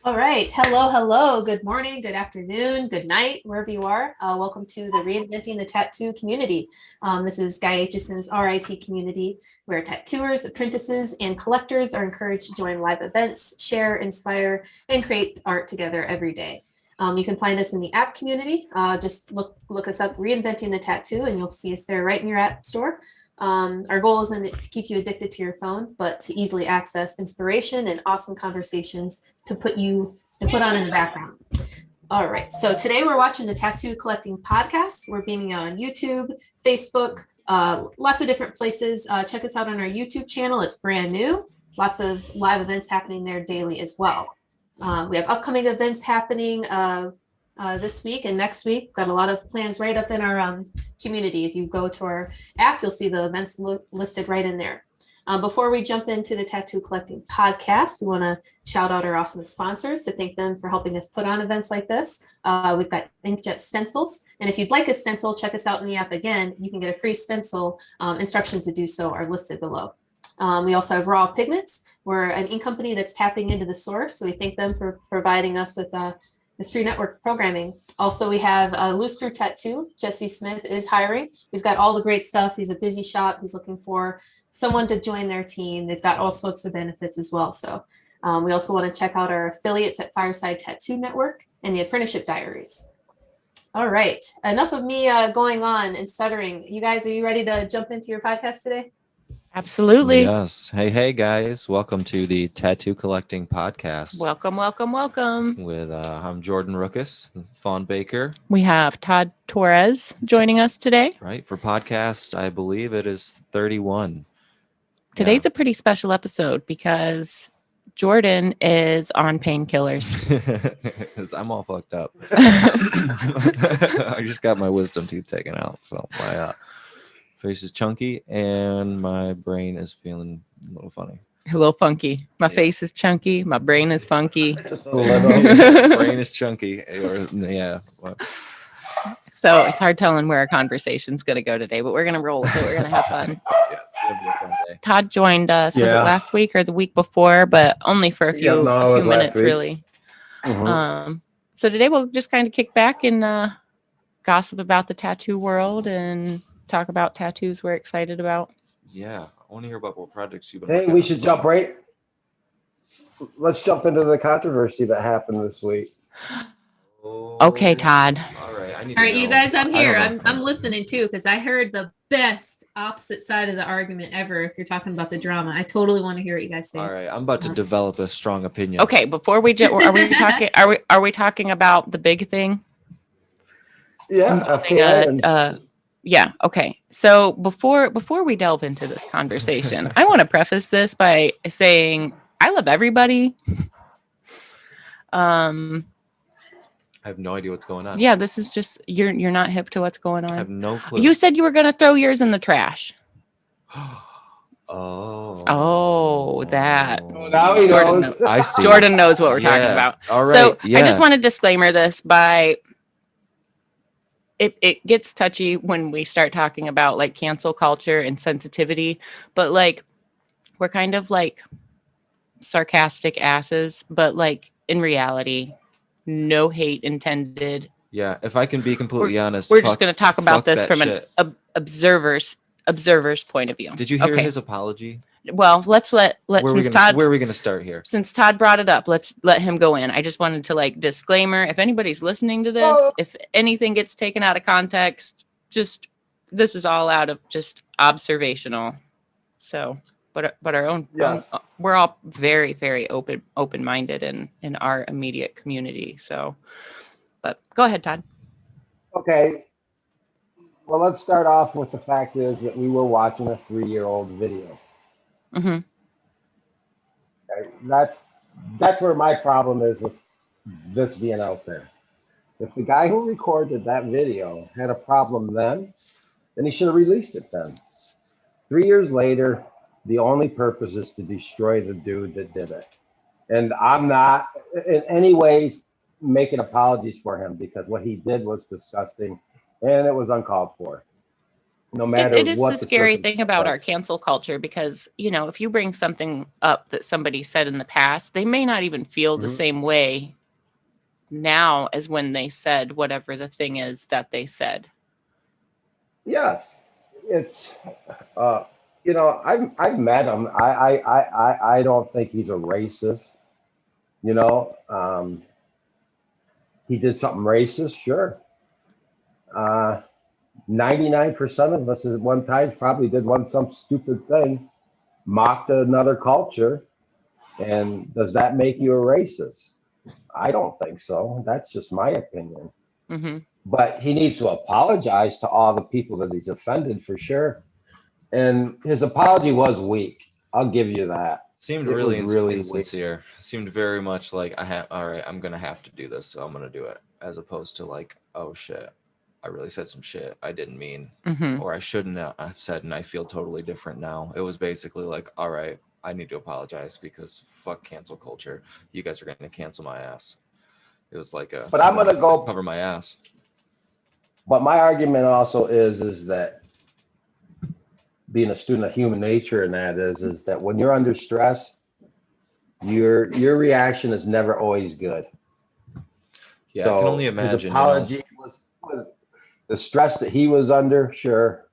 All right. Hello, hello. Good morning, good afternoon, good night, wherever you are. Welcome to the Reinventing the Tattoo community. This is Guy Aitchison's RIT community, where tattooers, apprentices, and collectors are encouraged to join live events, share, inspire, and create art together every day. You can find us in the app community. Just look us up, Reinventing the Tattoo, and you'll see us there right in your app store. Our goal isn't to keep you addicted to your phone, but to easily access inspiration and awesome conversations to put on in the background. All right, so today we're watching the Tattoo Collecting Podcast. We're beaming out on YouTube, Facebook, lots of different places. Check us out on our YouTube channel. It's brand new. Lots of live events happening there daily as well. We have upcoming events happening this week and next week. Got a lot of plans right up in our community. If you go to our app, you'll see the events listed right in there. Before we jump into the Tattoo Collecting Podcast, we want to shout out our awesome sponsors to thank them for helping us put on events like this. We've got inkjet stencils, and if you'd like a stencil, check us out in the app again. You can get a free stencil. Instructions to do so are listed below. We also have Raw Pigments. We're an ink company that's tapping into the source, so we thank them for providing us with this free network programming. Also, we have Loose Screw Tattoo. Jesse Smith is hiring. He's got all the great stuff. He's a busy shop. He's looking for someone to join their team. They've got all sorts of benefits as well. So we also want to check out our affiliates at Fireside Tattoo Network and the Apprenticeship Diaries. All right, enough of me going on and stuttering. You guys, are you ready to jump into your podcast today? Absolutely. Yes. Hey, guys. Welcome to the Tattoo Collecting Podcast. Welcome. With I'm Jordan Rookus, Fawn Baker. We have Todd Torres joining us today. Right. For podcast, I believe it is 31. Today's a pretty special episode because Jordan is on painkillers. I'm all fucked up. I just got my wisdom teeth taken out. So my face is chunky and my brain is feeling a little funny. A little funky. My face is chunky. My brain is funky. Brain is chunky. Yeah. So it's hard telling where our conversation's going to go today, but we're going to roll with it. We're going to have fun. Yeah, it's going to be a fun day. Todd joined us. Was it last week or the week before? But only for a few minutes, really. Mm-hmm. So today we'll just kind of kick back and gossip about the tattoo world and talk about tattoos we're excited about. Yeah, I want to hear about what projects you've been working on. We should jump right. Let's jump into the controversy that happened this week. Okay, Todd. All right, all right, you guys. I'm here. I'm listening too because I heard the best opposite side of the argument ever. If you're talking about the drama, I totally want to hear what you guys say. All right, I'm about to develop a strong opinion. Okay, before we are we talking? Are we talking about the big thing? Yeah. Yeah. Okay. So before we delve into this conversation, I want to preface this by saying I love everybody. I have no idea what's going on. Yeah, this is just you're not hip to what's going on. I have no clue. You said you were going to throw yours in the trash. That. Now he knows. I see. Jordan knows what we're talking about. All right. So I just want to disclaimer this by. It gets touchy when we start talking about like cancel culture and sensitivity, but like we're kind of like sarcastic asses, but like in reality, no hate intended. Yeah, if I can be completely honest, we're just going to talk about this from an observer's point of view. Did you hear his apology? Well, let's let where are we going to start here? Since Todd brought it up, let's let him go in. I just wanted to like disclaimer. If anybody's listening to this, if anything gets taken out of context, just this is all out of just observational. So, but our own, we're all very, very open-minded in our immediate community. So, but go ahead, Todd. Okay. Well, let's start off with the fact is that we were watching a 3-year-old video. Mm-hmm. Okay, that's where my problem is with this being out there. If the guy who recorded that video had a problem then he should have released it then. 3 years later, the only purpose is to destroy the dude that did it. And I'm not in any ways making apologies for him because what he did was disgusting and it was uncalled for. no matter It is what the scary thing about our circumstance. cancel culture because, you know, if you bring something up that somebody said in the past, they may not even feel the Mhm. same way now as when they said whatever the thing is that they said. Yes, it's I've met him. I don't think he's a racist. You know, he did something racist, sure. Uh, 99% of us at one time probably did some stupid thing, mocked another culture, and does that make you a racist? I don't think so. That's just my opinion. Hmm. But he needs to apologize to all the people that he's offended for sure. And his apology was weak. I'll give you that. Seemed It was really really weak. insincere. Seemed very much like all right, I'm gonna have to do this, so I'm gonna do it, as opposed to like, oh shit, I really said some shit I didn't mean, Hmm. or I shouldn't have said, and I feel totally different now. It was basically like, all right, I need to apologize because fuck cancel culture. You guys are gonna cancel my ass. It was like a But I'm gonna go. cover my ass. But my argument also is that being a student of human nature, and that is that when you're under stress, your reaction is never always good. Yeah, I can only So his imagine, apology was the stress that he was under, sure.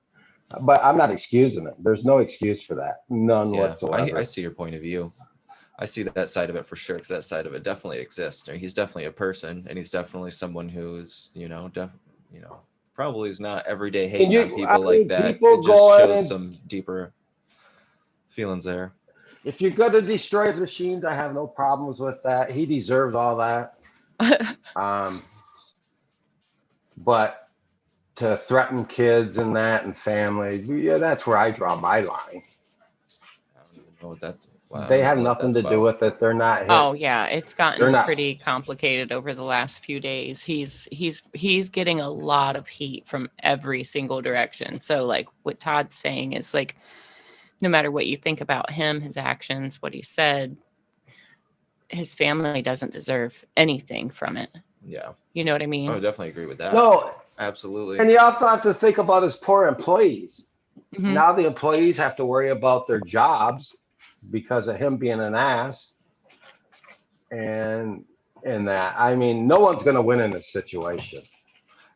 But I'm not excusing it. There's no excuse for that. None Yeah, whatsoever. I see your point of view. I see that side of it for sure, because that side of it definitely exists. He's definitely a person, and he's definitely someone who's, probably is not everyday hating on people like that. People It just going shows and some deeper feelings there. if you're going to destroy his machines, I have no problems with that. He deserves all that. Um, but to threaten kids and that and family, yeah, that's where I draw my line. I don't even know what that's. I don't They even have know what nothing that's to do about. with it. They're not hit. Oh yeah, it's They're gotten not. pretty complicated over the last few days. He's getting a lot of heat from every single direction. So like what Todd's saying is like, no matter what you think about him, his actions, what he said, his family doesn't deserve anything from it. Yeah, You know what I I mean? would definitely agree with that. No, Absolutely. and you also have to think about his poor employees. Mhm. Now the employees have to worry about their jobs because of him being an ass, and that. I mean, no one's going to win in this situation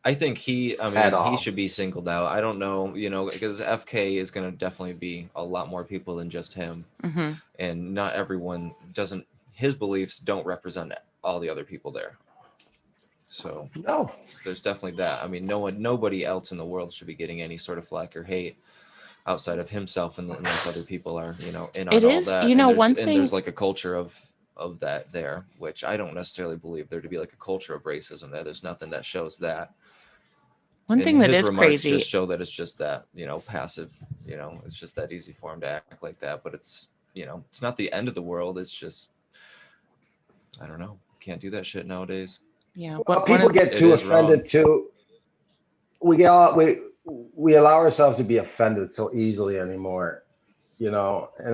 I think he at all. should be singled out. I don't know, because FK is going to definitely be a lot more people than just him. Mhm. And not everyone doesn't, his beliefs don't represent all the other people there. So No, there's definitely that. I mean, nobody else in the world should be getting any sort of flack or hate outside of himself, unless other people are, in on It all is, that. you know, one And thing. there's like a culture of that there, which I don't necessarily believe there to be like a culture of racism there. There's nothing that shows that. One thing that his is remarks crazy. just show that it's just that, passive, it's just that easy for him to act like that. But it's, it's not the end of the world. It's just, I don't know. Can't do that shit nowadays. Yeah, well, one people of get It too is offended wrong. too. We allow ourselves to be offended so easily anymore, And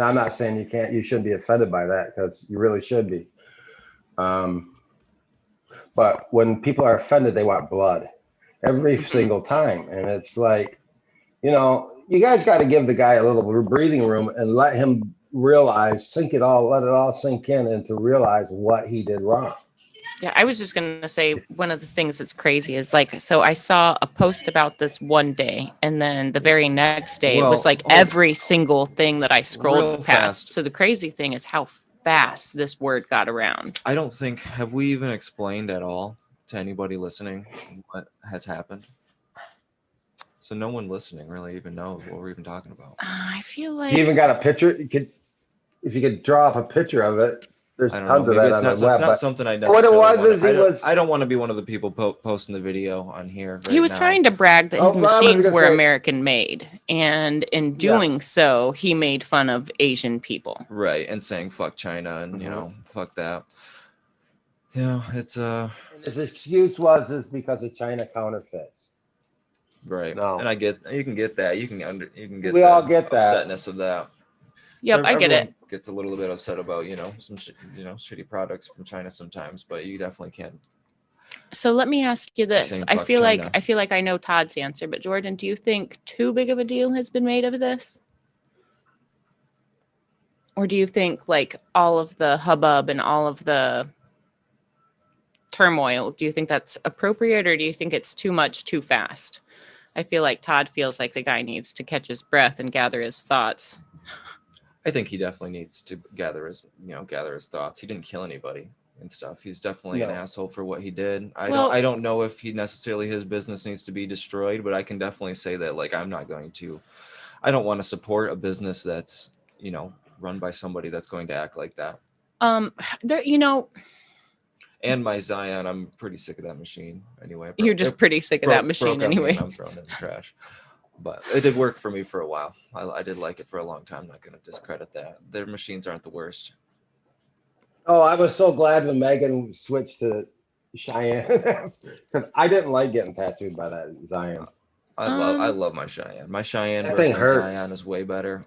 I'm not saying you shouldn't be offended by that because you really should be. Um, but when people are offended, they want blood every single time, and it's like, you guys got to give the guy a little breathing room and let him realize, let it all sink in, and to realize what he did wrong. Yeah, I was just going to say one of the things that's crazy is like, so I saw a post about this one day, and then the very next day, it was Well, like every single thing that I scrolled real past. fast. So the crazy thing is how fast this word got around. I don't think, have we even explained at all to anybody listening what has happened? So no one listening really even knows what we're even talking about. I feel You like even got a picture. If you could draw up a picture of it, there's I don't tons know. of Maybe that it's on not. the It's web. not But something I what it necessarily was is want. I don't want to be one of the people posting the video on here. Right he was now. trying to brag that his Oh, well, I was machines gonna were say- American made, and in doing so, he made fun of Asian people. Right, and saying fuck China and fuck that. Yeah, it's And his excuse is because of China counterfeits. right. No. And you can get that. You can get We the all get that. upsetness of that. Yep, I get Everyone it. gets a little bit upset about some shitty products from China sometimes, but you definitely can't So let me ask you this. Saying I fuck feel China. like I know Todd's answer, but Jordan, do you think too big of a deal has been made of this? Or do you think like all of the hubbub and all of the turmoil, do you think that's appropriate, or do you think it's too much too fast? I feel like Todd feels like the guy needs to catch his breath and gather his thoughts. I think he definitely needs to gather his thoughts. He didn't kill anybody and stuff. He's definitely an asshole for what he did. I don't know if he necessarily, his business needs to be destroyed, but I can definitely say that, like, I don't want to support a business that's, run by somebody that's going to act like that. And my Zion, I'm pretty sick of that machine anyway. You're just pretty sick of that machine anyway. I'm throwing it in the trash. But it did work for me for a while. I did like it for a long time. I'm not going to discredit that. Their machines aren't the worst. Oh, I was so glad when Megan switched to Cheyenne because I didn't like getting tattooed by that Zion. I love my Cheyenne. My Cheyenne That version thing of hurts. Zion is way better.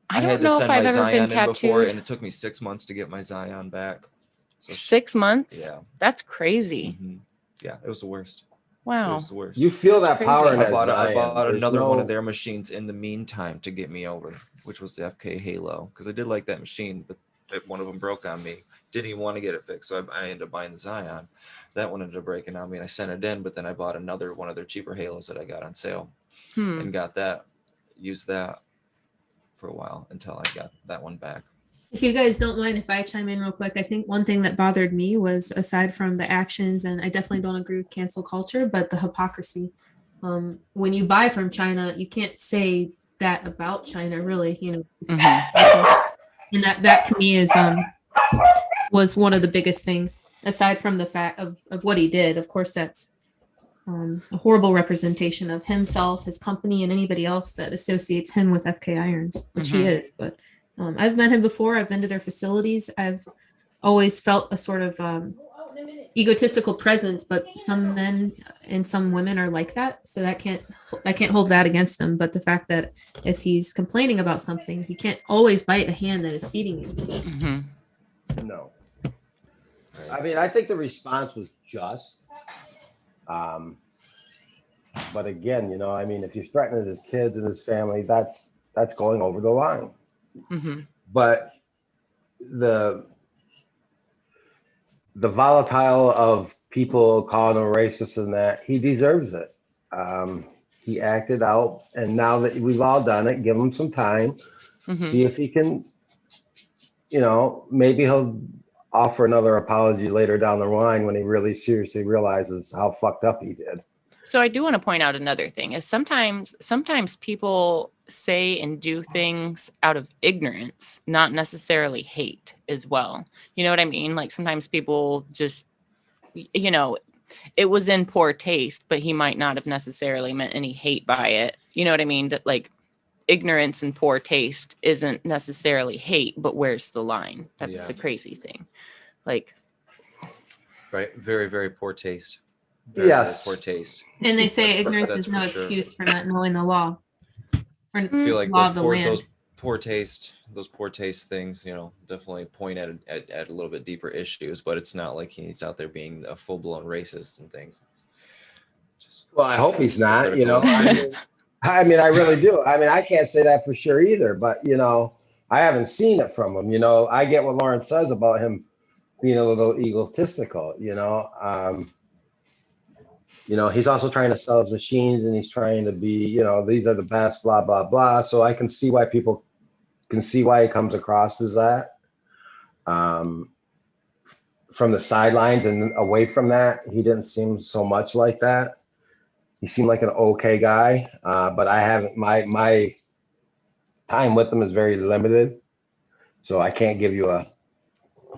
I don't know if I've ever been tattooed before, and it took me 6 months to get my Zion back. So 6 months? Yeah. That's crazy. Mm-hmm. Yeah, it was the worst. Wow. It was the worst. You feel That's that power in crazy. that I bought Zion. another one of their machines in the meantime to get me over, which was the FK Halo, because I did like that machine, but one of them broke on me. Didn't even want to get it fixed, so I ended up buying the Zion. That one ended up breaking on me, and I sent it in, but then I bought another one of their cheaper Halos that I got on sale and got that, used that for a while until I got that one back. If you guys don't mind if I chime in real quick, I think one thing that bothered me was, aside from the actions, and I definitely don't agree with cancel culture, but the hypocrisy. When you buy from China, you can't say that about China, really, and that to me was one of the biggest things, aside from the fact of what he did. Of course, that's a horrible representation of himself, his company, and anybody else that associates him with FK Irons, which he is. But I've met him before. I've been to their facilities. I've always felt a sort of egotistical presence, but some men and some women are like that. So I can't hold that against him. But the fact that if he's complaining about something, he can't always bite a hand that is feeding you. No. I mean, I think the response was just. But again, I mean, if you're threatening his kids and his family, that's going over the line. But the volatile of people calling him racist and that, he deserves it. He acted out, and now that we've all done it, give him some time, see if he can, maybe he'll offer another apology later down the line when he really seriously realizes how fucked up he did. So I do want to point out another thing is sometimes people say and do things out of ignorance, not necessarily hate as well. You know what I mean? Like sometimes people just, it was in poor taste, but he might not have necessarily meant any hate by it. You know what I mean? That like ignorance and poor taste isn't necessarily hate, but where's the line? That's the crazy thing. Like, right. Very, very poor taste. Very poor taste. And they say ignorance is no excuse for not knowing the law. I feel like those poor taste things, definitely point at a little bit deeper issues, but it's not like he's out there being a full-blown racist and things. It's just, well, I hope he's not, I mean, I really do. I mean, I can't say that for sure either, but I haven't seen it from him. I get what Lauren says about him being a little egotistical, he's also trying to sell his machines, and he's trying to be, these are the best, blah, blah, blah. So I can see why people can see why he comes across as that. From the sidelines and away from that, he didn't seem so much like that. He seemed like an okay guy, but I haven't, my time with him is very limited. So I can't give you a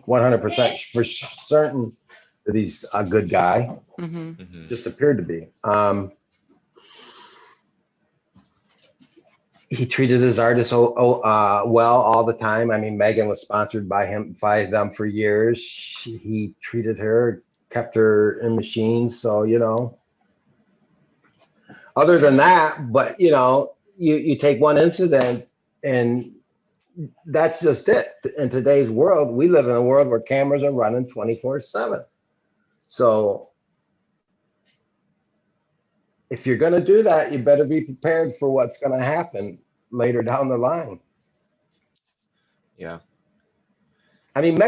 100% for certain that he's a good guy. Just appeared to be. He treated his artists well all the time. I mean, Megan was sponsored by them for years. He treated her, kept her in machines. So, other than that, but you take one incident and that's just it. In today's world, we live in a world where cameras are running 24/7. So if you're going to do that, you better be prepared for what's going to happen later down the line. Yeah. I mean,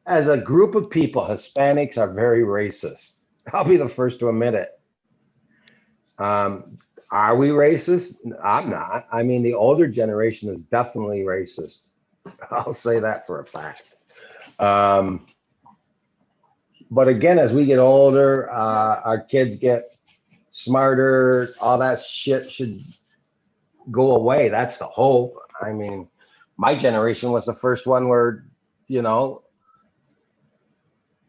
as a group of people, Hispanics are very racist. I'll be the first to admit it. Are we racist? I'm not. I mean, the older generation is definitely racist. I'll say that for a fact. Um, but again, as we get older, our kids get smarter. All that shit should go away. That's the hope. I mean, my generation was the first one where, you know,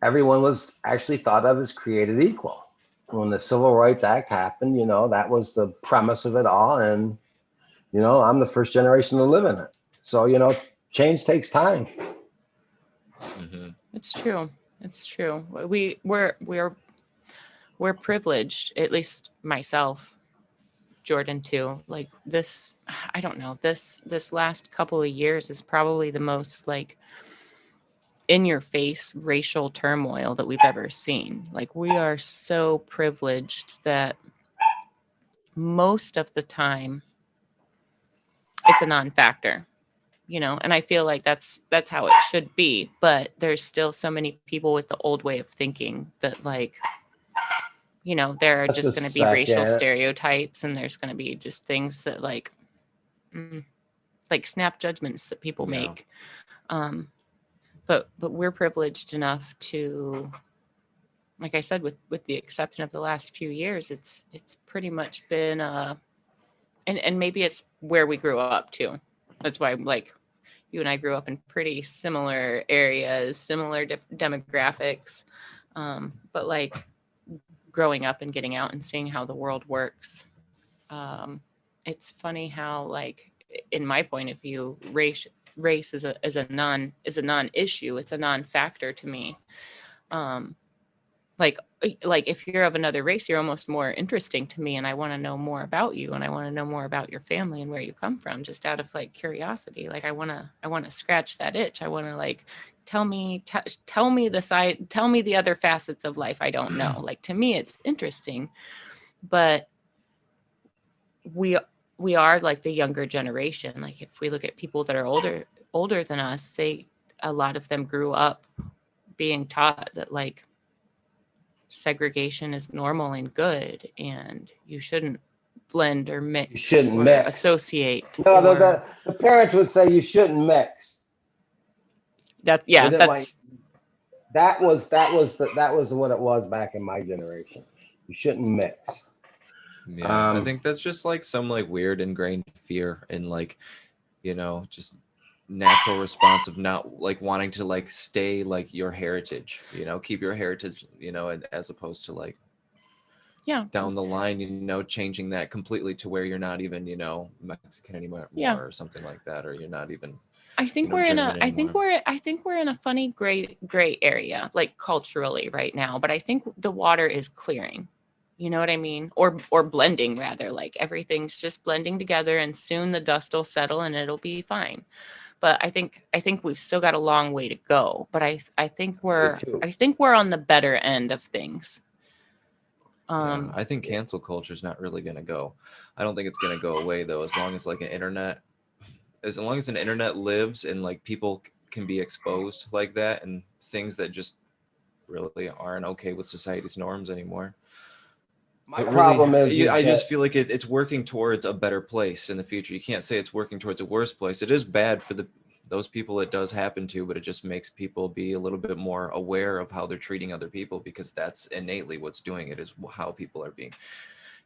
everyone was actually thought of as created equal. When the Civil Rights Act happened, you know, that was the premise of it all. And, you know, I'm the first generation to live in it. So, you know, change takes time. Mm-hmm. It's true. It's true. We're privileged, at least myself, Jordan too. Like this, I don't know, this last couple of years is probably the most like in your face racial turmoil that we've ever seen. Like we are so privileged that most of the time it's a non-factor, you know, and I feel like that's how it should be. But there's still so many people with the old way of thinking that like, you know, there are Just just a going to be racial second. stereotypes, and there's going to be just things that like snap judgments that people Yeah. make. But we're privileged enough to, like I said, with the exception of the last few years, it's pretty much been and maybe it's where we grew up too. That's why like you and I grew up in pretty similar areas, similar demographics. But like growing up and getting out and seeing how the world works, it's funny how like in my point of view, race is a non-issue. It's a non-factor to me. Like if you're of another race, you're almost more interesting to me, and I want to know more about you, and I want to know more about your family and where you come from, just out of like curiosity. Like I want to scratch that itch. I want to like tell me the other facets of life I don't know. Like to me it's interesting, but we are like the younger generation. Like if we look at people that are older than us, a lot of them grew up being taught that like segregation is normal and good, and you shouldn't blend or mix You shouldn't or mix. associate. No, or the parents would say you shouldn't mix. that They yeah didn't that's like that was what it was back in my generation. You shouldn't mix. Yeah, I think that's just like some like weird ingrained fear in like, you know, just natural response of not like wanting to like stay like your heritage, you know, keep your heritage, you know, as opposed to like down the line, you know, changing that completely to where you're not even, you know, Mexican anymore or something like that, or you're not even. I think we're in a I think we're in a funny gray area like culturally right now, but I think the water is clearing. You know what I mean? Or blending rather, like everything's just blending together, and soon the dust will settle and it'll be fine. But I think we've still got a long way to go, but I think we're on the better end of things. Yeah, I think cancel culture is not really going to go. I don't think it's going to go away though, as long as like as long as an internet lives and like people can be exposed like that and things that just really aren't okay with society's norms anymore. My problem is I just feel like it's working towards a better place in the future. You can't say it's working towards a worse place. It is bad for those people it does happen to, but it just makes people be a little bit more aware of how they're treating other people, because that's innately what's doing it, is how people are being,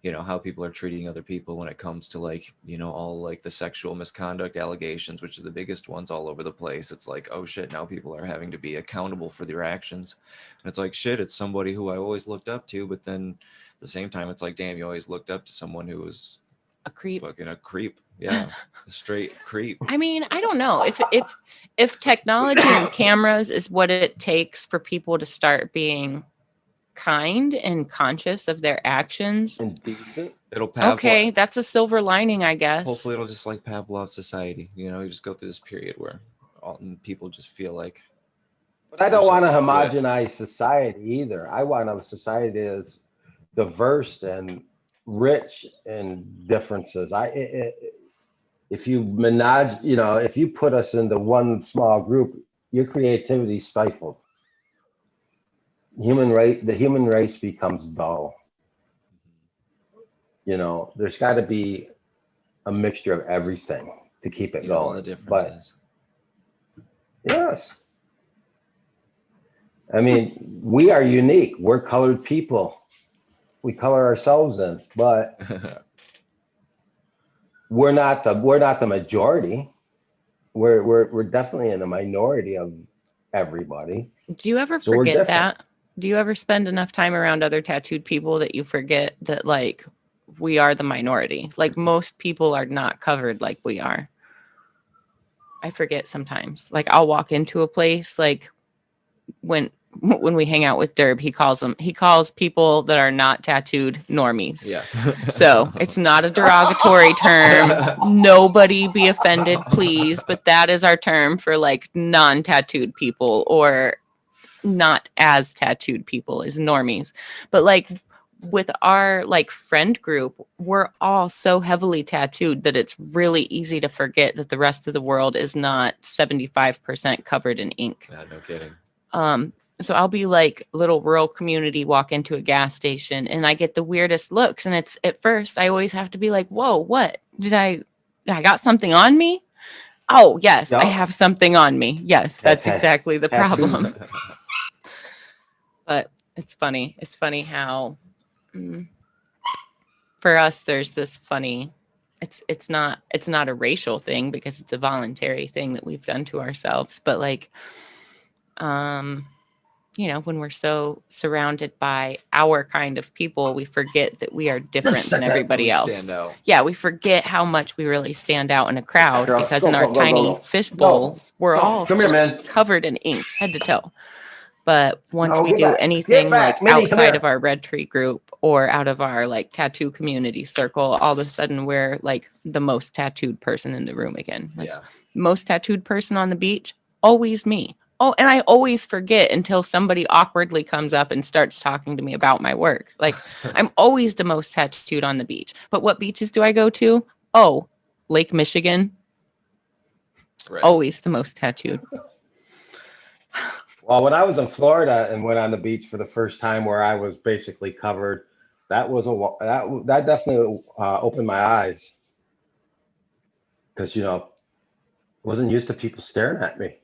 you know, how people are treating other people when it comes to like, you know, all like the sexual misconduct allegations, which are the biggest ones all over the place. It's like, oh shit, now people are having to be accountable for their actions. And it's like, shit, it's somebody who I always looked up to, but then at the same time, it's like, damn, you always looked up to someone who was a creep. Fucking a creep. Yeah. A straight creep. I mean, I don't know if technology and cameras is what it takes for people to start being kind and conscious of their actions. And decent. Okay, that's a silver lining, I guess. Hopefully it'll just like Pavlov's society. You know, you just go through this period where people just feel like. But I don't want to homogenize society either. I want a society that's diverse and rich in differences. If you menage, if you put us into one small group, your creativity stifled. The human race becomes dull. There's got to be a mixture of everything to keep it All the going. But differences. yes, I mean, we are unique. We're colored people. We color ourselves in, but we're not the majority. We're definitely in the minority of everybody. Do you ever So we're forget different. that? Do you ever spend enough time around other tattooed people that you forget that like we are the minority? Like most people are not covered like we are. I forget sometimes. Like I'll walk into a place like when we hang out with Derb, he calls people that are not tattooed normies. Yeah. So it's not a derogatory term. Nobody be offended, please. But that is our term for like non-tattooed people or not as tattooed people is normies. But like with our like friend group, we're all so heavily tattooed that it's really easy to forget that the rest of the world is not 75% covered in ink. Yeah, no kidding. So I'll be like little rural community, walk into a gas station and I get the weirdest looks. And it's at first I always have to be like, whoa, what did I got something on me? Oh yes, I Yep. have something on me. Yes, that's Tattoo. exactly the Tattoo. problem. But it's funny. It's funny how for us there's this funny it's not a racial thing because it's a voluntary thing that we've done to ourselves. But like when we're so surrounded by our kind of people, we forget that we are different than everybody We else. stand out. Yeah, we forget how much we really stand out in a crowd Girl, because go, in our go, go, tiny go, go. fishbowl, we're Go. all Come here, just man. covered in ink, head to toe. But once No, we get do back. anything Get back. like Minnie, come outside here. of our red tree group or out of our like tattoo community circle, all of a sudden we're like the most tattooed person in the room again. Like Yeah. most tattooed person on the beach, always me. Oh, and I always forget until somebody awkwardly comes up and starts talking to me about my work. Like I'm always the most tattooed on the beach. But what beaches do I go to? Oh, Lake Michigan. Right. Always the most tattooed. Well, when I was in Florida and went on the beach for the first time, where I was basically covered, that definitely opened my eyes because wasn't used to people staring at me.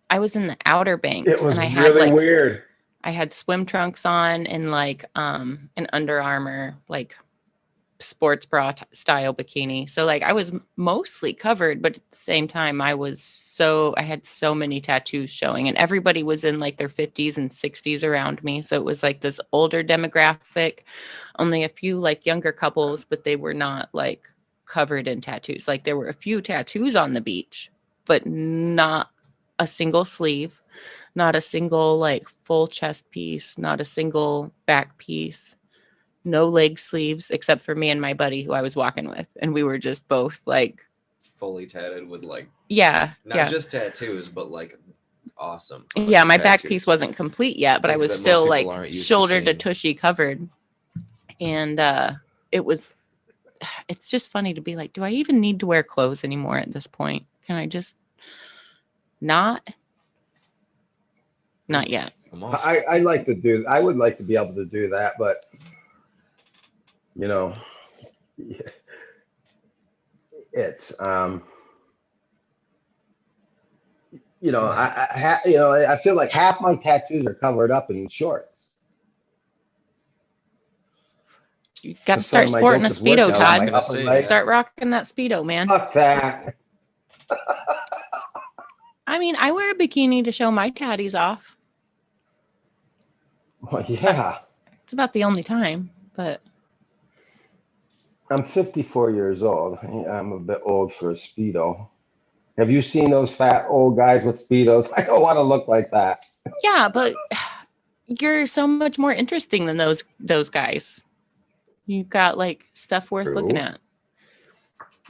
I was in the Outer It Banks was and I had really like weird. I had swim trunks on and like an Under Armour like sports bra style bikini. So like I was mostly covered, but at the same time I had so many tattoos showing and everybody was in like their 50s and 60s around me. So it was like this older demographic, only a few like younger couples, but they were not like covered in tattoos. Like there were a few tattoos on the beach, but not a single sleeve, not a single like full chest piece, not a single back piece, no leg sleeves except for me and my buddy who I was walking with. And we were just both like fully tatted with like not just tattoos, but like awesome. Yeah, my back tattoos. piece wasn't complete yet, but I Things was that most still people like aren't used to shoulder to seeing. tushy covered. And it's just funny to be like, do I even need to wear clothes anymore at this point? Can I just not yet? Almost. I would like to be able to do that, but it's I feel like half my tattoos are covered up in shorts. You got to That's one start of my sporting a dopest Speedo, workouts. Todd. I was gonna say, Like, Start rocking that Speedo, man. fuck that. I mean, I wear a bikini to show my tatties off. Well, yeah. It's about the only time, but I'm 54 years old. I'm a bit old for a Speedo. Have you seen those fat old guys with Speedos? I don't want to look like that. yeah, but you're so much more interesting than those guys. You've got like stuff worth True. looking at.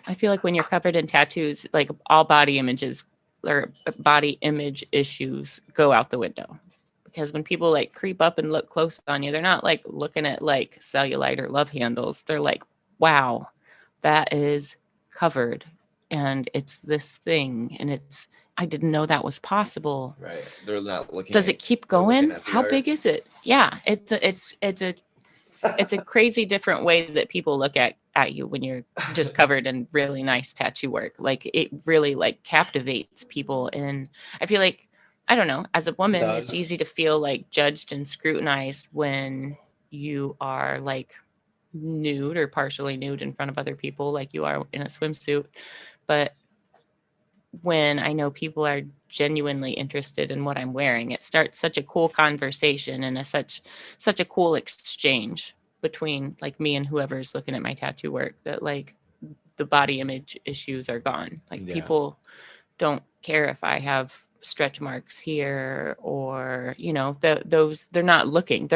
I feel like when you're covered in tattoos, like all body images or body image issues go out the window because when people like creep up and look close on you, they're not like looking at like cellulite or love handles. They're like, wow, that is covered and it's this thing and it's, I didn't know that was possible. Right. They're not looking. Does it keep going? How big is it? Yeah, it's a crazy different way that people look at you when you're just covered in really nice tattoo work. Like it really like captivates people. And I feel like, I don't know, as a woman, it's easy to feel like judged and scrutinized when you are like nude or partially nude in front of other people, like you are in a swimsuit. But when I know people are genuinely interested in what I'm wearing, it starts such a cool conversation and such a cool exchange between like me and whoever's looking at my tattoo work, that like the body image issues are gone. Like people don't care if I have stretch marks here or, you know, those, they're not looking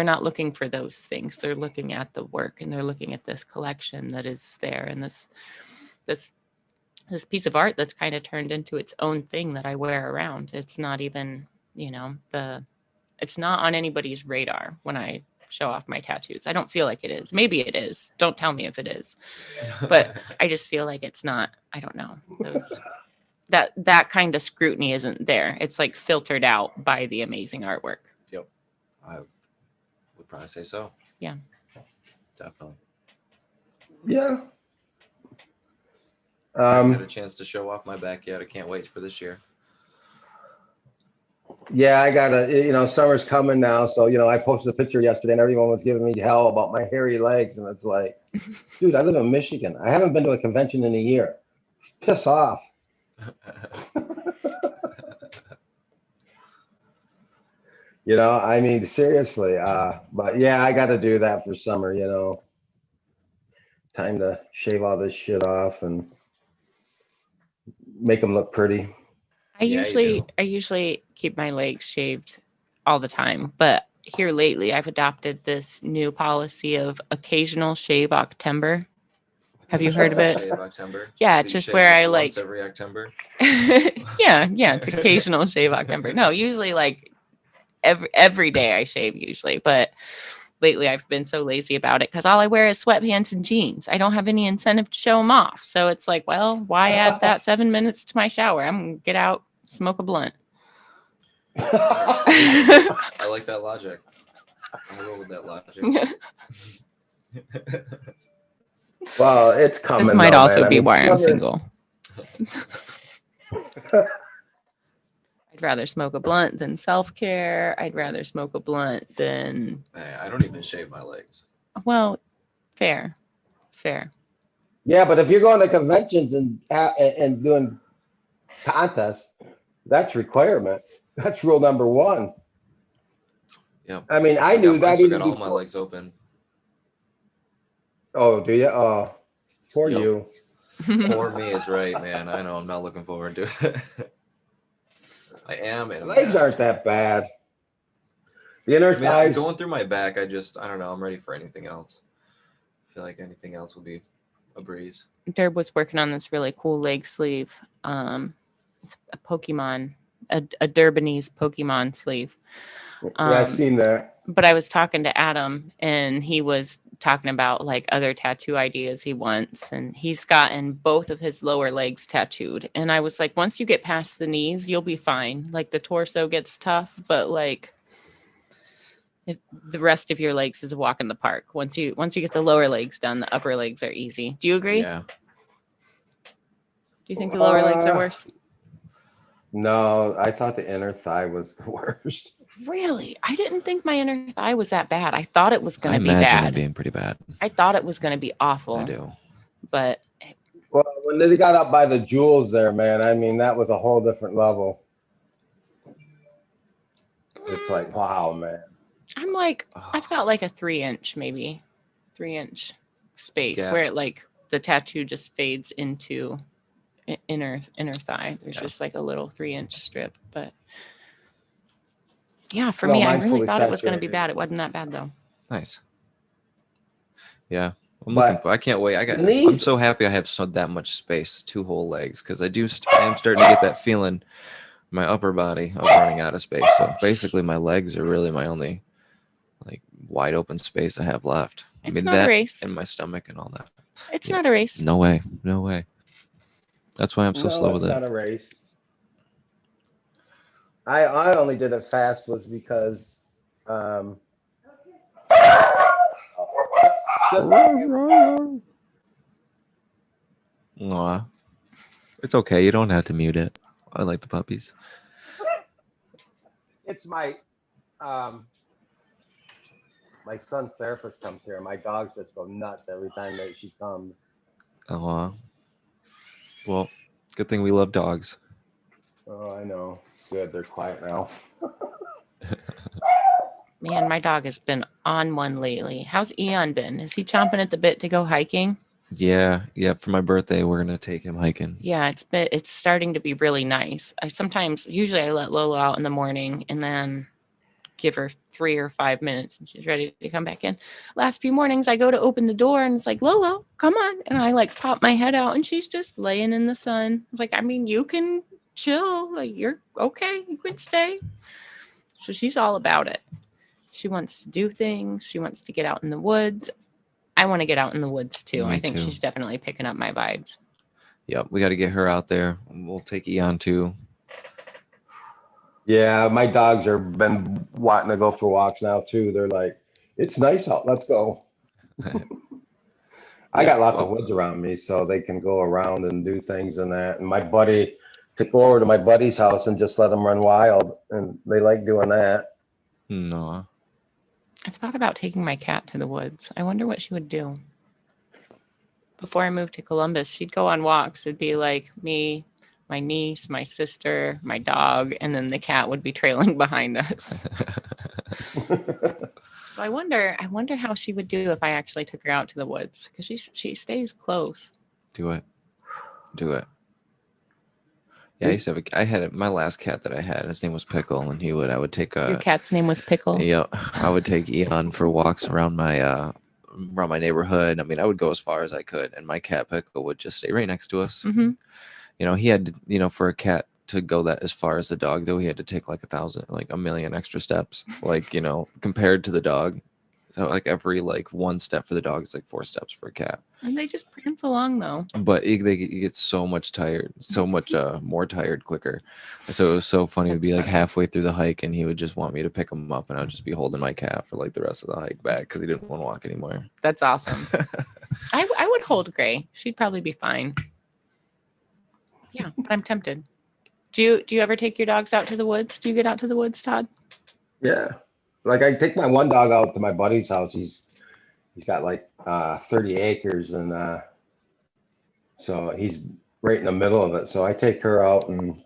for those things. They're looking at the work and they're looking at this collection that is there and this piece of art that's kind of turned into its own thing that I wear around. It's not even, you know, it's not on anybody's radar when I show off my tattoos. I don't feel like it is. Maybe it is. Don't tell me if it is. But I just feel like it's not, I don't know. That kind of scrutiny isn't there. It's like filtered out by the amazing artwork. Yep. I would probably say so. Yeah. Definitely. Yeah. I haven't had a chance to show off my back yet. I can't wait for this year. Yeah, I gotta, you know, summer's coming now. So, you know, I posted a picture yesterday and everyone was giving me hell about my hairy legs. And it's like, dude, I live in Michigan. I haven't been to a convention in a year. Piss off. You know, I mean, seriously. But yeah, I got to do that for summer, you know. Time to shave all this shit off and make them look pretty. I usually keep my legs shaved all the time, but here lately I've adopted this new policy of occasional shave October. Have you heard of it? Shave October? Yeah, it's just where I like once every October. yeah, it's occasional shave October. No, usually like every day I shave usually, but lately I've been so lazy about it because all I wear is sweatpants and jeans. I don't have any incentive to show them off. So it's like, well, why add that 7 minutes to my shower? I'm going to get out, smoke a blunt. I like that logic. I'll roll with that logic. Well, it's coming. This might also be why I'm single. I'd rather smoke a blunt than self-care. I'd rather smoke a blunt than... I don't even shave my legs. Well, fair. Yeah, but if you're going to conventions and doing contests, that's requirement. That's rule number one. Yeah. I mean, I knew that even got all my legs open. Oh, do you? Oh, poor you. Poor me is right, man. I know. I'm not looking forward to it. I am. And legs aren't that bad. The inner thighs. Going through my back, I don't know. I'm ready for anything else. I feel like anything else will be a breeze. Derb was working on this really cool leg sleeve. It's a Pokemon, a Durbanese Pokemon sleeve. Yeah, I've seen that. But I was talking to Adam and he was talking about like other tattoo ideas he wants. And he's gotten both of his lower legs tattooed. And I was like, once you get past the knees, you'll be fine. Like the torso gets tough, but like if the rest of your legs is a walk in the park. Once you get the lower legs done, the upper legs are easy. Do you agree? Yeah. Do you think the lower legs are worse? No, I thought the inner thigh was the worst. Really? I didn't think my inner thigh was that bad. I thought it was going to be bad. I imagine bad. it being pretty bad. I thought it was going to be awful. I do. But well, when they got up by the jewels there, man, I mean, that was a whole different level. It's like, wow, man. I'm like, I've got like a 3-inch, maybe 3-inch space where it like the tattoo just fades into inner thigh. There's just like a little 3-inch strip, but yeah, for me, I really thought it was going to be bad. It wasn't that bad though. Nice. Yeah, I'm looking for. I can't wait. I'm so happy I have that much space, 2 whole legs, because I am starting to get that feeling my upper body. I was running out of space. So basically, my legs are really my only like wide open space I have left. I It's mean, not a that race. and my stomach and all that. It's Yeah. not a race. No way. No way. That's why I'm so No, slow it's with not it. a race. I only did it fast was because um, just Aw. It's okay. You don't have to mute it. I like the puppies. it's my son's therapist comes here. My dogs just go nuts every time that she comes. Aw. Well, good thing we love dogs. Oh, I know. Good, they're quiet now. Man, my dog has been on one lately. How's Eon been? Is he chomping at the bit to go hiking? Yeah. For my birthday, we're gonna take him hiking. Yeah, it's starting to be really nice. Usually I let Lola out in the morning and then give her 3 or 5 minutes and she's ready to come back in. Last few mornings I go to open the door and it's like, Lola, come on. And I like pop my head out and she's just laying in the sun. It's like, I mean, you can chill. Like, you're okay. You can stay. So she's all about it. She wants to do things. She wants to get out in the woods. I want to get out in the woods too. Me I think too. she's definitely picking up my vibes. Yep. We got to get her out there. We'll take Eon too. Yeah, my dogs are been wanting to go for walks now too. They're like, it's nice out. Let's go. I got lots of woods around me, so they can go around and do things and that. And my buddy to go over to my buddy's house and just let them run wild, and they like doing that. No. I've thought about taking my cat to the woods. I wonder what she would do. Before I moved to Columbus, she'd go on walks. It'd be like me, my niece, my sister, my dog, and then the cat would be trailing behind us. So I wonder how she would do if I actually took her out to the woods, because she stays close. Do it. Yeah, I had my last cat that I had. His name was Pickle, and I would take Your cat's name was Pickle? Yeah, I would take Eon for walks around my neighborhood. I mean, I would go as far as I could, and my cat Pickle would just stay right next to us. Mm-hmm. He had, for a cat to go that as far as the dog, though, he had to take like 1,000,000 extra steps, compared to the dog. So like every one step for the dog is like 4 steps for a cat. And they just prance along though. But they get so much more tired quicker. So it was so funny. It would be like halfway through the hike, and he would just want me to pick him up, and I'd just be holding my cat for like the rest of the hike back because he didn't want to walk anymore. That's awesome. I would hold Gray. She'd probably be fine. Yeah, but I'm tempted. Do you ever take your dogs out to the woods? Do you get out to the woods, Todd? Yeah, like I take my one dog out to my buddy's house. He's got like 30 acres, and so he's right in the middle of it. So I take her out, and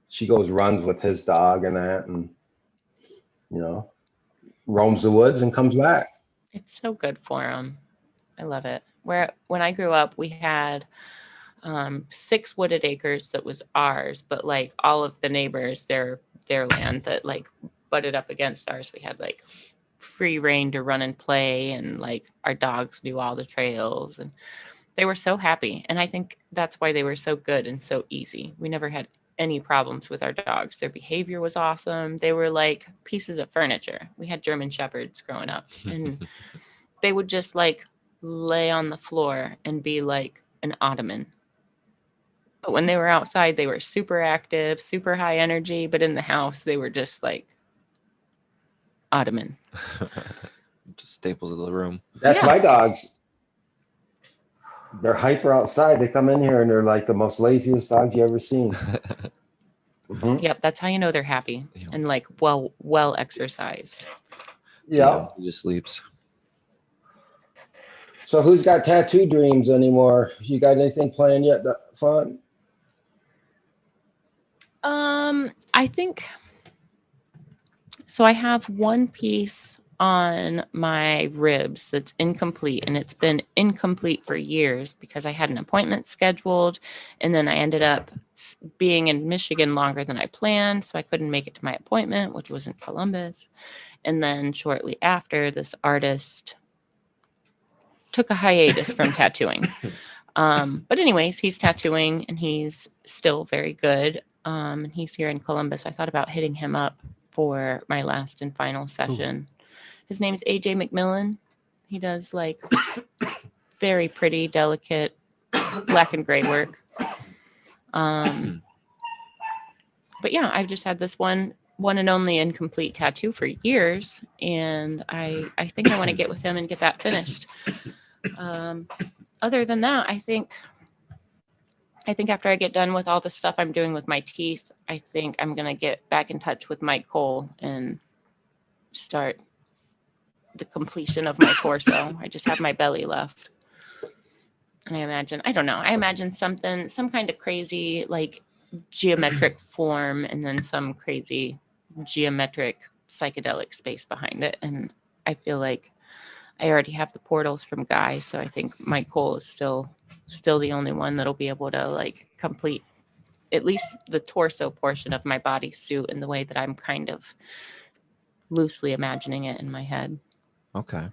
she goes runs with his dog and that, and roams the woods and comes back. It's so good for them. I love it. When I grew up, we had 6 wooded acres that was ours, but like all of the neighbors, their land that like butted up against ours, we had like free reign to run and play, and like our dogs knew all the trails, and they were so happy. And I think that's why they were so good and so easy. We never had any problems with our dogs. Their behavior was awesome. They were like pieces of furniture. We had German Shepherds growing up, and they would just like lay on the floor and be like an ottoman. But when they were outside, they were super active, super high energy. But in the house, they were just like ottoman. Just staples of the room. That's my dogs. They're hyper outside. They come in here and they're like the most laziest dogs you ever seen. Mm-hmm. Yep, that's how you know they're happy and like well exercised. Yeah. He just sleeps. So who's got tattoo dreams anymore? You got anything planned yet? Fun? I think so. I have one piece on my ribs that's incomplete, and it's been incomplete for years because I had an appointment scheduled, and then I ended up being in Michigan longer than I planned, so I couldn't make it to my appointment, which was in Columbus. And then shortly after, this artist took a hiatus from tattooing. But anyways, he's tattooing and he's still very good. And he's here in Columbus. I thought about hitting him up for my last and final session. His name's AJ McMillan. He does like very pretty, delicate black and gray work. But yeah, I've just had this one and only incomplete tattoo for years, and I think I want to get with him and get that finished. Other than that, I think after I get done with all the stuff I'm doing with my teeth, I think I'm gonna get back in touch with Mike Cole and start the completion of my torso. I just have my belly left. And I imagine something, some kind of crazy like geometric form and then some crazy geometric psychedelic space behind it. And I feel like I already have the portals from Guy. So I think Mike Cole is still the only one that'll be able to like complete at least the torso portion of my bodysuit in the way that I'm kind of loosely imagining it in my head. Okay.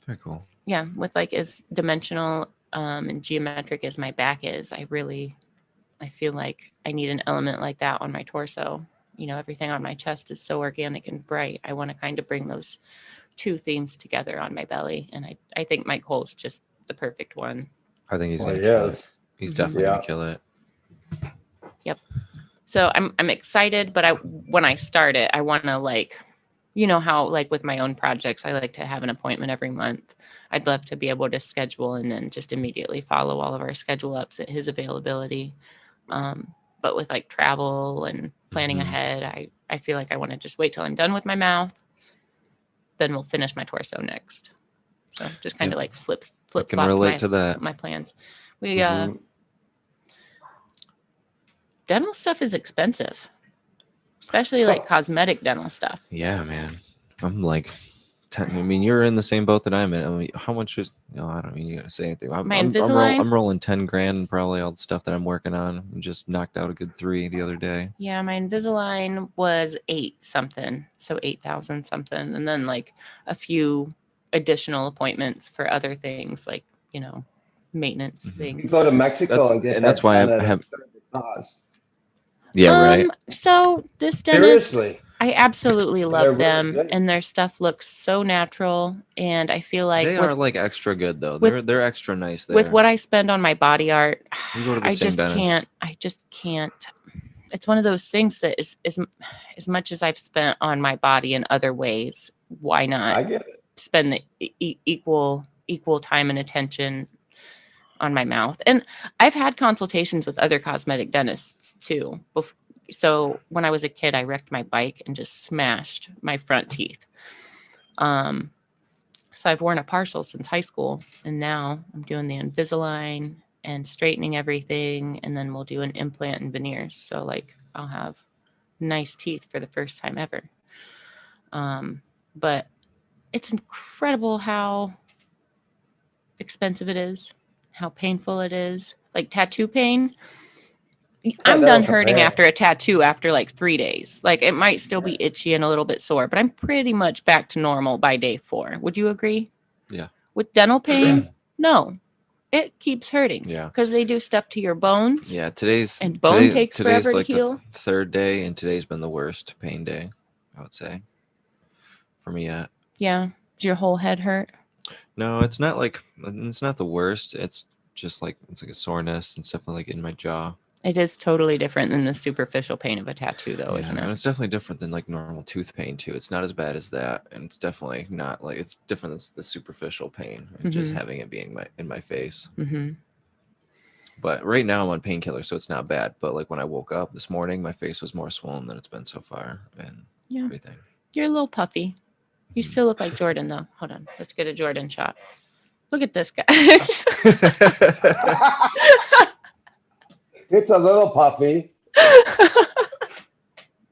Very cool. Yeah, with like as dimensional and geometric as my back is, I feel like I need an element like that on my torso. You know, everything on my chest is so organic and bright. I want to kind of bring those two themes together on my belly. And I think Mike Cole's just the perfect one. I think he's Well, gonna he kill is. it. He's definitely Yeah. gonna kill it. Yep. So I'm excited, but when I start it, I want to like, you know how like with my own projects, I like to have an appointment every month. I'd love to be able to schedule and then just immediately follow all of our schedule ups at his availability. But with like travel and planning ahead, I feel like I want to just wait till I'm done with my mouth. Then we'll finish my torso next. So just kind of like flip I can flop relate to that. my plans. Dental stuff is expensive, especially like cosmetic dental stuff. Yeah, man. I'm like, I mean, you're in the same boat that I'm in. I mean, how much is? No, I don't mean you gotta say anything. I'm rolling 10 grand and probably all the stuff that I'm working on. I just knocked out a good 3 the other day. Yeah, my Invisalign was 8 something, so 8,000 something, and then like a few additional appointments for other things, like you know, maintenance You things. go to Mexico and that's why I have. Cause. Yeah, right. So this dentist, Seriously, I absolutely love they're them, really good. and their stuff looks so natural, and I feel like They are like extra good though. with- They're extra nice there. with what I spend on my body art, You go to the I same just dentist. can't. It's one of those things that is as much as I've spent on my body in other ways, why I not get it. spend the equal time and attention on my mouth? And I've had consultations with other cosmetic dentists too. So when I was a kid, I wrecked my bike and just smashed my front teeth. So I've worn a partial since high school, and now I'm doing the Invisalign and straightening everything, and then we'll do an implant and veneers. So like I'll have nice teeth for the first time ever. But it's incredible how expensive it is, how painful it is. Like tattoo pain, I'm done hurting after a tattoo after like 3 days. Like it might still be itchy and a little bit sore, but I'm pretty much back to normal by day 4. Would you agree? Yeah. With dental pain, no, it keeps hurting. Yeah. Because they do stuff to your bones. Yeah, today's takes forever to like heal. the 3rd day, and today's been the worst pain day, I would say, for me yet. Yeah. Does your whole head hurt? No, it's not the worst. It's just like it's like a soreness and stuff like in my jaw. It is totally different than the superficial pain of a tattoo, though, Yeah, isn't and it? it's definitely different than like normal tooth pain too. It's not as bad as that, and it's definitely not like it's different than the superficial pain and just having it being in my face. Mm-hmm. But right now I'm on painkillers, so it's not bad. But like when I woke up this morning, my face was more swollen than it's been so far, and everything. You're a little puffy. You still look like Jordan, though. Hold on. Let's get a Jordan shot. Look at this guy. It's a little puffy.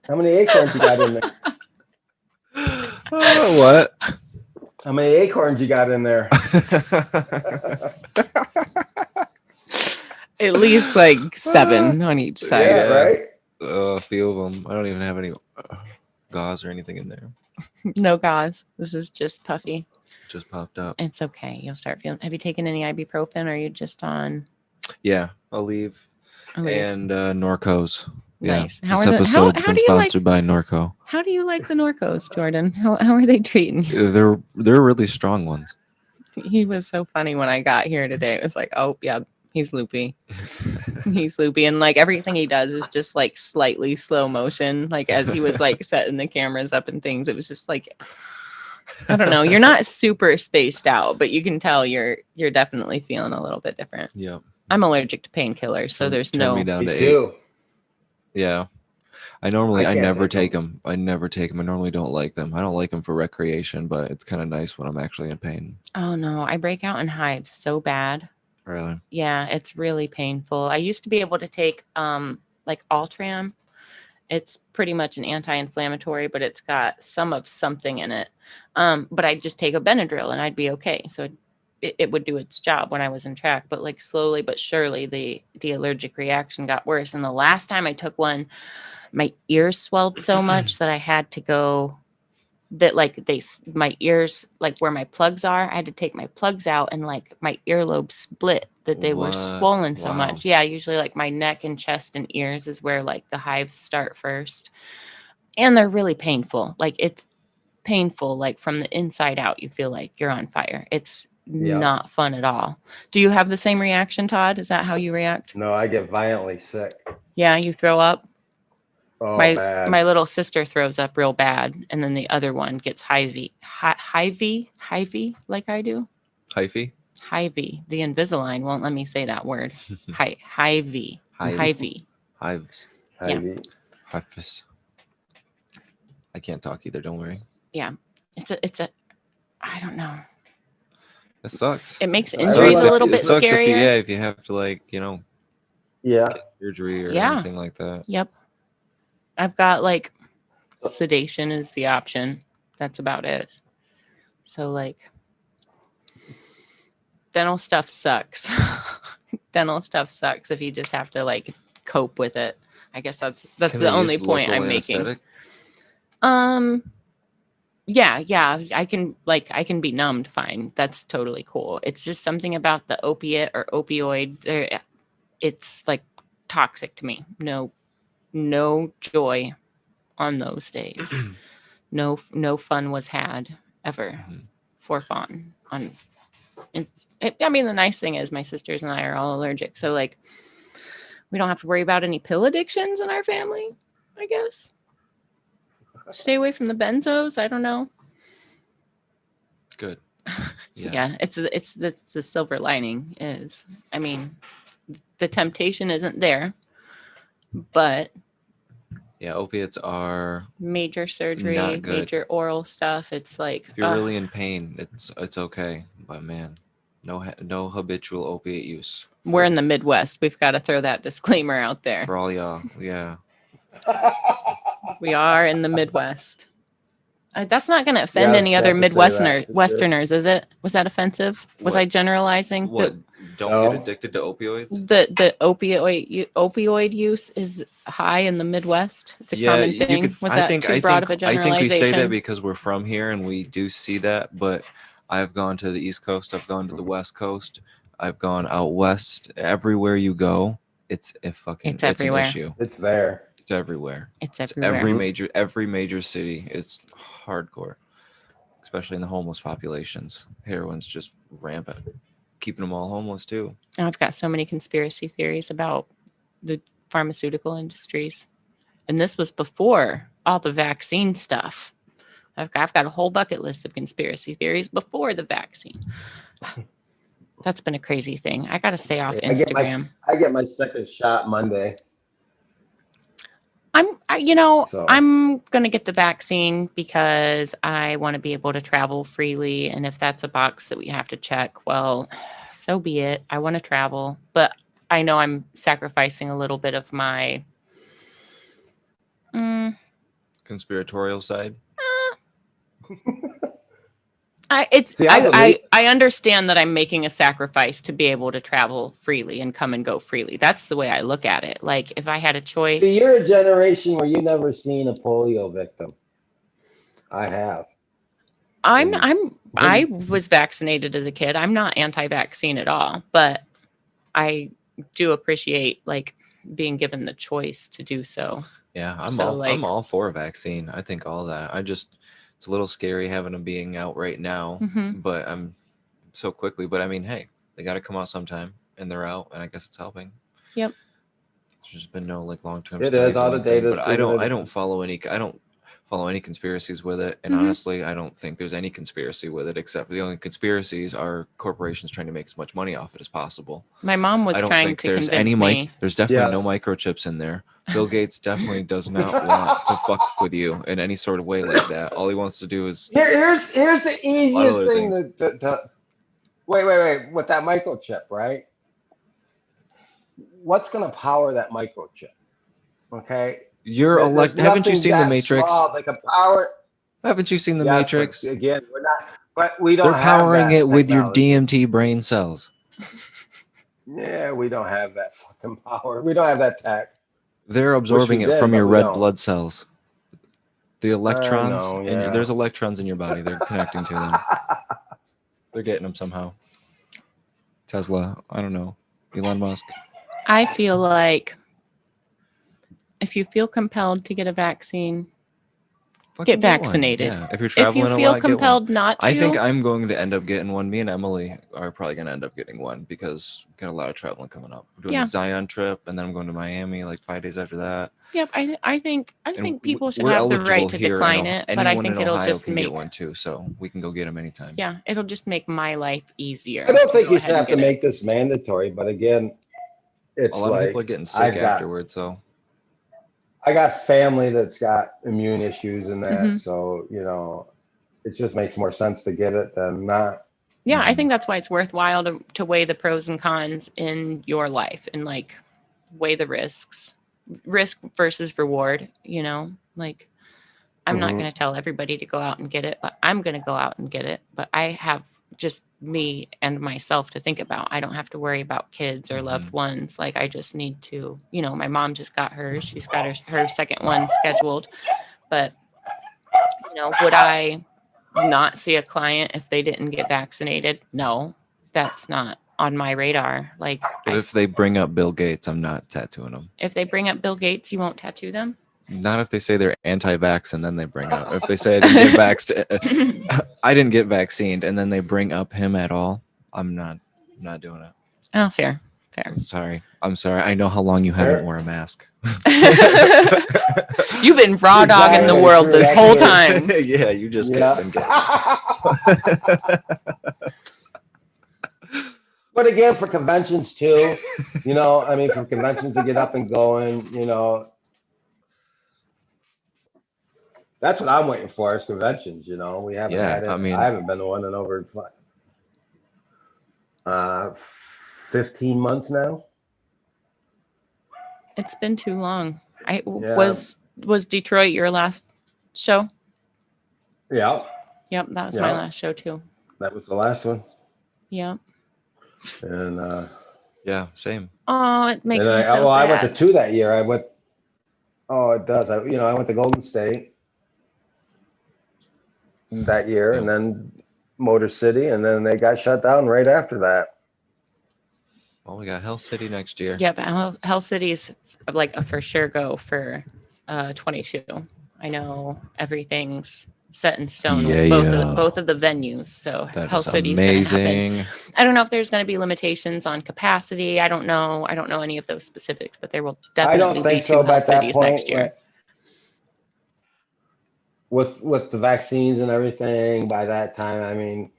How many acorns you got in there? Oh, what? How many acorns you got in there? At least like 7 on each side. Yeah, right? A few of them. I don't even have any gauze or anything in there. No gauze. This is just puffy. Just popped up. It's okay. You'll start feeling. Have you taken any ibuprofen, or are you just on Yeah, I'll leave. And Norco's. Nice. Yeah, How this are the episode's how been do you like sponsored by Norco. how do you like the Norcos, Jordan? How are they treating you? They're really strong ones. He was so funny when I got here today. It was like, oh yeah, he's loopy. He's loopy, and like everything he does is just like slightly slow motion. Like as he was like setting the cameras up and things, it was just like, I don't know. You're not super spaced out, but you can tell you're definitely feeling a little bit different. Yeah. I'm allergic to painkillers, so there's Turn no. me down Me to 8. too. Yeah. I can't never take take them. I never take them. I normally don't like them. I don't like them for recreation, but it's kind of nice when I'm actually in pain. Oh no, I break out in hives so bad. Really? Yeah, it's really painful. I used to be able to take like Altram. It's pretty much an anti-inflammatory, but it's got some of something in it. But I'd just take a Benadryl and I'd be okay. So it would do its job when I was in track. But like slowly but surely, the allergic reaction got worse. And the last time I took one, my ears swelled so much that I had to go. That like my ears, like where my plugs are, I had to take my plugs out and like my earlobe split that they were What? swollen so Wow. much. Yeah, usually like my neck and chest and ears is where like the hives start first. And they're really painful. Like it's painful, like from the inside out, you feel like you're on fire. It's not fun at all. Do you have the same reaction, Todd? Is that how you react? No, I get violently sick. Yeah, you throw up. Oh, my bad. my little sister throws up real bad, and then the other one gets hivey like I do. Hyphy? Hivey. The Invisalign won't let me say that word. Hivey. Hives. Yeah. Hyphus. I can't talk either. Don't worry. Yeah. It's a. I don't know. It sucks. It makes It injuries sucks a little It bit sucks scarier. if you have to like Yeah. get surgery or Yeah. anything like that. Yep. I've got like sedation is the option. That's about it. So like dental stuff sucks. Dental stuff sucks if you just have to like cope with it. I guess that's Can the they only use point local I'm making. anesthetic? Yeah, I can be numbed fine. That's totally cool. It's just something about the opiate or opioid. It's like toxic to me. No joy on those days. No fun was had ever for fun on. I mean, the nice thing is my sisters and I are all allergic, so like we don't have to worry about any pill addictions in our family. I guess stay away from the benzos. I don't know. Good. Yeah, it's the silver lining is, I mean, the temptation isn't there, but Yeah, opiates are. major surgery, Not good. major oral stuff. It's like If you're really in pain, it's okay. But man, no habitual opiate use. we're in the Midwest. We've got to throw that disclaimer out there. For all y'all, yeah. We are in the Midwest. That's not going to offend Yes, any you other have to say that. Westerners, is it? Was that offensive? Was What? I generalizing? What? Don't No. get addicted to opioids? The opioid use is high in the Midwest. It's a common you thing. could- Was I that think, too I broad of a think, I generalization? think we say that because we're from here and we do see that. But I've gone to the East Coast. I've gone to the West Coast. I've gone out west. Everywhere you go, it's everywhere. an issue. It's there. It's everywhere. It's It's everywhere. every major city. It's hardcore, especially in the homeless populations. Heroin's just rampant, keeping them all homeless too. And I've got so many conspiracy theories about the pharmaceutical industries. And this was before all the vaccine stuff. I've got a whole bucket list of conspiracy theories before the vaccine. That's been a crazy thing. I got to stay off Instagram. I get my second shot Monday. So. I'm going to get the vaccine because I want to be able to travel freely. And if that's a box that we have to check, well, so be it. I want to travel, but I know I'm sacrificing a little bit of my Conspiratorial side. I understand that I'm making a sacrifice to be able to travel freely and come and go freely. That's the way I look at it. Like if I had a choice. See, you're a generation where you've never seen a polio victim. I have. I was vaccinated as a kid. I'm not anti-vaccine at all, but I do appreciate like being given the choice to do so. Yeah, So, I'm all for a vaccine. I think all that. It's a little scary having them being out right now, Mhm. but I'm so quickly. But I mean, hey, they got to come out sometime, and they're out, and I guess it's helping. Yep. There's just been no like long-term It studies is. or All the anything, data is but proving I it. don't follow any conspiracies with it, and Mhm. honestly, I don't think there's any conspiracy with it, except the only conspiracies are corporations trying to make as much money off it as possible. My mom was I don't trying think to there's convince me. there's definitely no Yes. microchips in there. Bill Gates definitely does not want to fuck with you in any sort of way like that. All he wants to do is Here's the a lot of easiest other thing things. to wait with that microchip, right? What's going to power that microchip? Okay, there's Haven't you nothing seen The that Matrix? small that can power. Haven't you seen The Yes, Matrix? but again, we're not. But we don't They're have powering that it with your technology. DMT brain cells. Yeah, we don't have that fucking power. We don't have that tech. They're absorbing we it did, from but your we red don't. blood cells. The electrons, know, and yeah. there's electrons in your body. They're connecting to them. They're getting them somehow. Tesla, I don't know. Elon Musk. I feel like if you feel compelled to get a vaccine, Fucking get one. vaccinated. Yeah, if you're If you traveling a feel lot, get one. compelled not to, I think I'm going to end up getting one. Me and Emily are probably going to end up getting one because we got a lot of traveling coming up. We're doing Yeah. a Zion trip, and then I'm going to Miami like 5 days after that. yep, I think And people should we're have the right eligible to here in decline it, but I anyone think in it'll Ohio just can make get one too, so we can go get them anytime. yeah, it'll just make my life easier. I don't to think go you ahead should and have to get it. make this mandatory, but again, it's A lot of people are like getting sick I've got afterwards, so I got family that's got immune issues and that, Mhm. so it just makes more sense to get it than not. Yeah, I Mhm. think that's why it's worthwhile to weigh the pros and cons in your life and like weigh the risk versus reward, like I'm not Mhm. going to tell everybody to go out and get it, but I'm going to go out and get it. But I have just me and myself to think about. I don't have to worry about kids or loved ones. Like I just need to, my mom just got hers. She's got her second one scheduled. But, would I not see a client if they didn't get vaccinated? No, that's not on my radar. Like, But if they bring up Bill Gates, I'm not tattooing them. if they bring up Bill Gates, you won't tattoo them? Not if they say they're anti-vax and then they bring up. If they say I didn't get vaxxed, I didn't get vaccinated, and then they bring up him at all, I'm not doing it. Oh, fair. I'm sorry. I know how long you haven't Fair. worn a mask. You've been raw dogging the Exactly, world true, this that's whole true. time. Yeah, you just been getting. But again, for conventions too, for conventions to get up and going, that's what I'm waiting for is conventions. We haven't Yeah, had it. I mean- I haven't been to one in over 15 months now. It's been too long. Yeah. Was Detroit your last show? Yeah, Yep, that was my Yeah. last show too. that was the last one, Yep. and Yeah, same. Oh, it makes and me so I sad. went to two that year. I went. Oh, it does. I went to Golden State that year, and then Motor City, and then they got shut down right after that. Well, we got Hell City next year. Yeah, but Hell City's like a for sure go for 22. I know everything's set in stone with both of the venues. So That Hell is City's going to happen. amazing. I don't know if there's going to be limitations on capacity. I don't know any of those specifics, but there will definitely I don't be think two so. Hell By that Cities point, next year. with the vaccines and everything, by that time,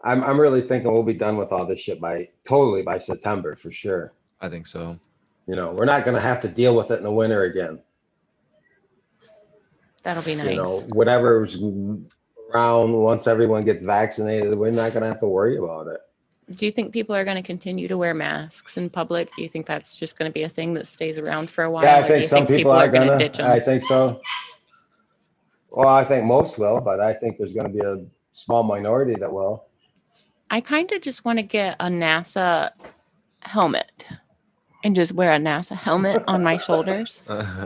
I'm really thinking we'll be done with all this shit by September for sure. I think so. We're not going to have to deal with it in the winter again. That'll be nice. Whatever's around once everyone gets vaccinated, we're not going to have to worry about it. Do you think people are going to continue to wear masks in public? Do you think that's just going to be a thing that stays around for a while? Yeah, I or do think you some people are going to gonna. ditch them? I think so. Well, I think most will, but I think there's going to be a small minority that will. I kind of just want to get a NASA helmet and just wear a NASA helmet on my shoulders.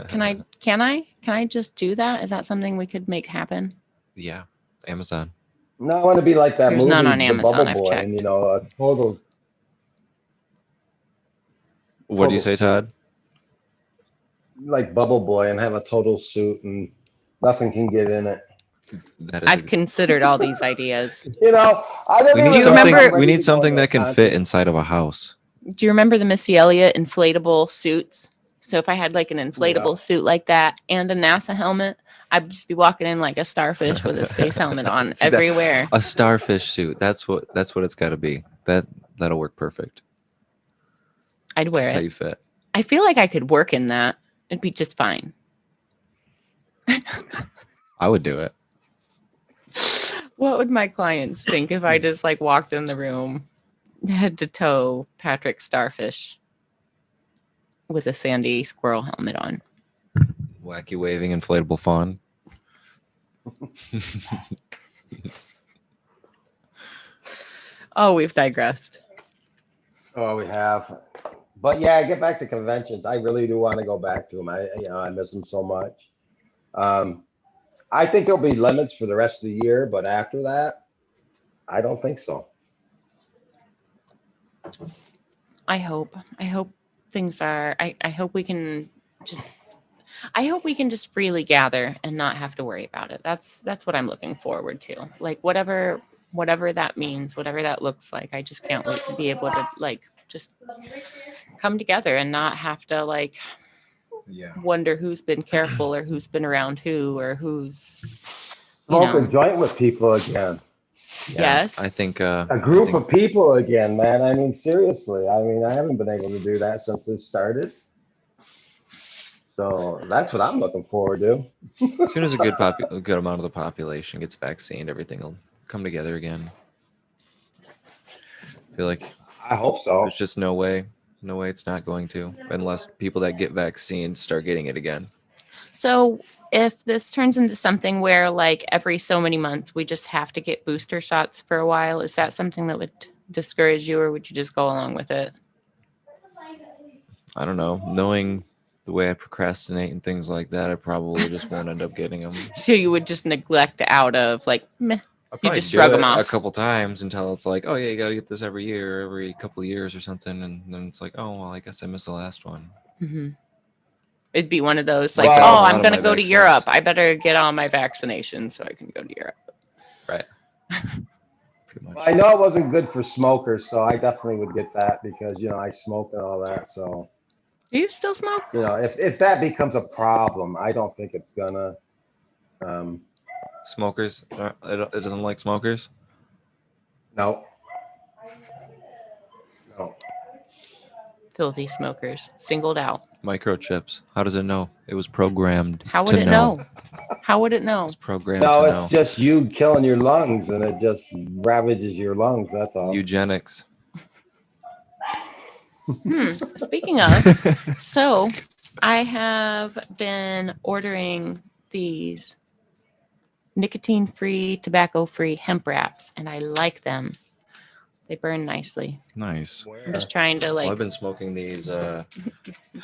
Can I just do that? Is that something we could make happen? Yeah, Amazon. No, I want to be like that There's movie, none on The Amazon, Bubble I've Boy, checked. and a total. What do you total say, suit. Todd? Like Bubble Boy and have a total suit and nothing can get in it. That is I've considered all these ideas. You know, I don't we even need you know if something. remember- I'm We ready need to go something into a that can fit contest. inside of a house. Do you remember the Missy Elliott inflatable suits? So if I had like an inflatable Yeah. suit like that and a NASA helmet, I'd just be walking in like a starfish with a space helmet on See, that- everywhere. A starfish suit. That's what it's got to be. That'll work perfect. I'd wear That's how it. you fit. I feel like I could work in that. It'd be just fine. I would do it. What would my clients think if I just like walked in the room, head to toe, Patrick Starfish with a sandy squirrel helmet on? Wacky waving inflatable fawn. Oh, we've digressed. Oh, we have. But yeah, get back to conventions. I really do want to go back to them. I miss them so much. I think there'll be limits for the rest of the year, but after that, I don't think so. I hope things are. I hope we can just. I hope we can just freely gather and not have to worry about it. That's what I'm looking forward to. Like whatever that means, whatever that looks like. I just can't wait to be able to like just come together and not have to like wonder who's been careful or who's been around who or who's Smoke a joint with people again. Yes. I think A group of people again, man. I mean, seriously. I mean, I haven't been able to do that since this started. So that's what I'm looking forward to. as soon as a good amount of the population gets vaccinated, everything will come together again. I feel like I hope so. there's just no way it's not going to, unless people that get vaccinated start getting it again. So if this turns into something where like every so many months we just have to get booster shots for a while, is that something that would discourage you, or would you just go along with it? I don't know. Knowing the way I procrastinate and things like that, I probably just won't end up getting them. So you would just neglect out of like, meh. I'll You probably just do shrug it 'em off. a couple times until it's like, oh yeah, you got to get this every year, every couple of years or something, and then it's like, oh well, I guess I missed the last one. Mm-hmm. It'd be one of those like, Well, oh, a lot I'm of going to my go to vaccines. Europe. I better get all my vaccinations so I can go to Europe. Right. Pretty much. I know it wasn't good for smokers, so I definitely would get that because, you know, I smoke and all that. So, Do you still smoke? you know, if that becomes a problem, I don't think it's gonna. Smokers, it doesn't like smokers. No. No. Filthy smokers. Singled out. Microchips. How does it know? It was programmed. How would to it know? How would it know? It was programmed No, to it's know. just you killing your lungs and it just ravages your lungs. That's all. Eugenics. Speaking of, so I have been ordering these nicotine-free, tobacco-free hemp wraps, and I like them. They burn nicely. Nice. I'm just trying to Well, like I've been smoking these the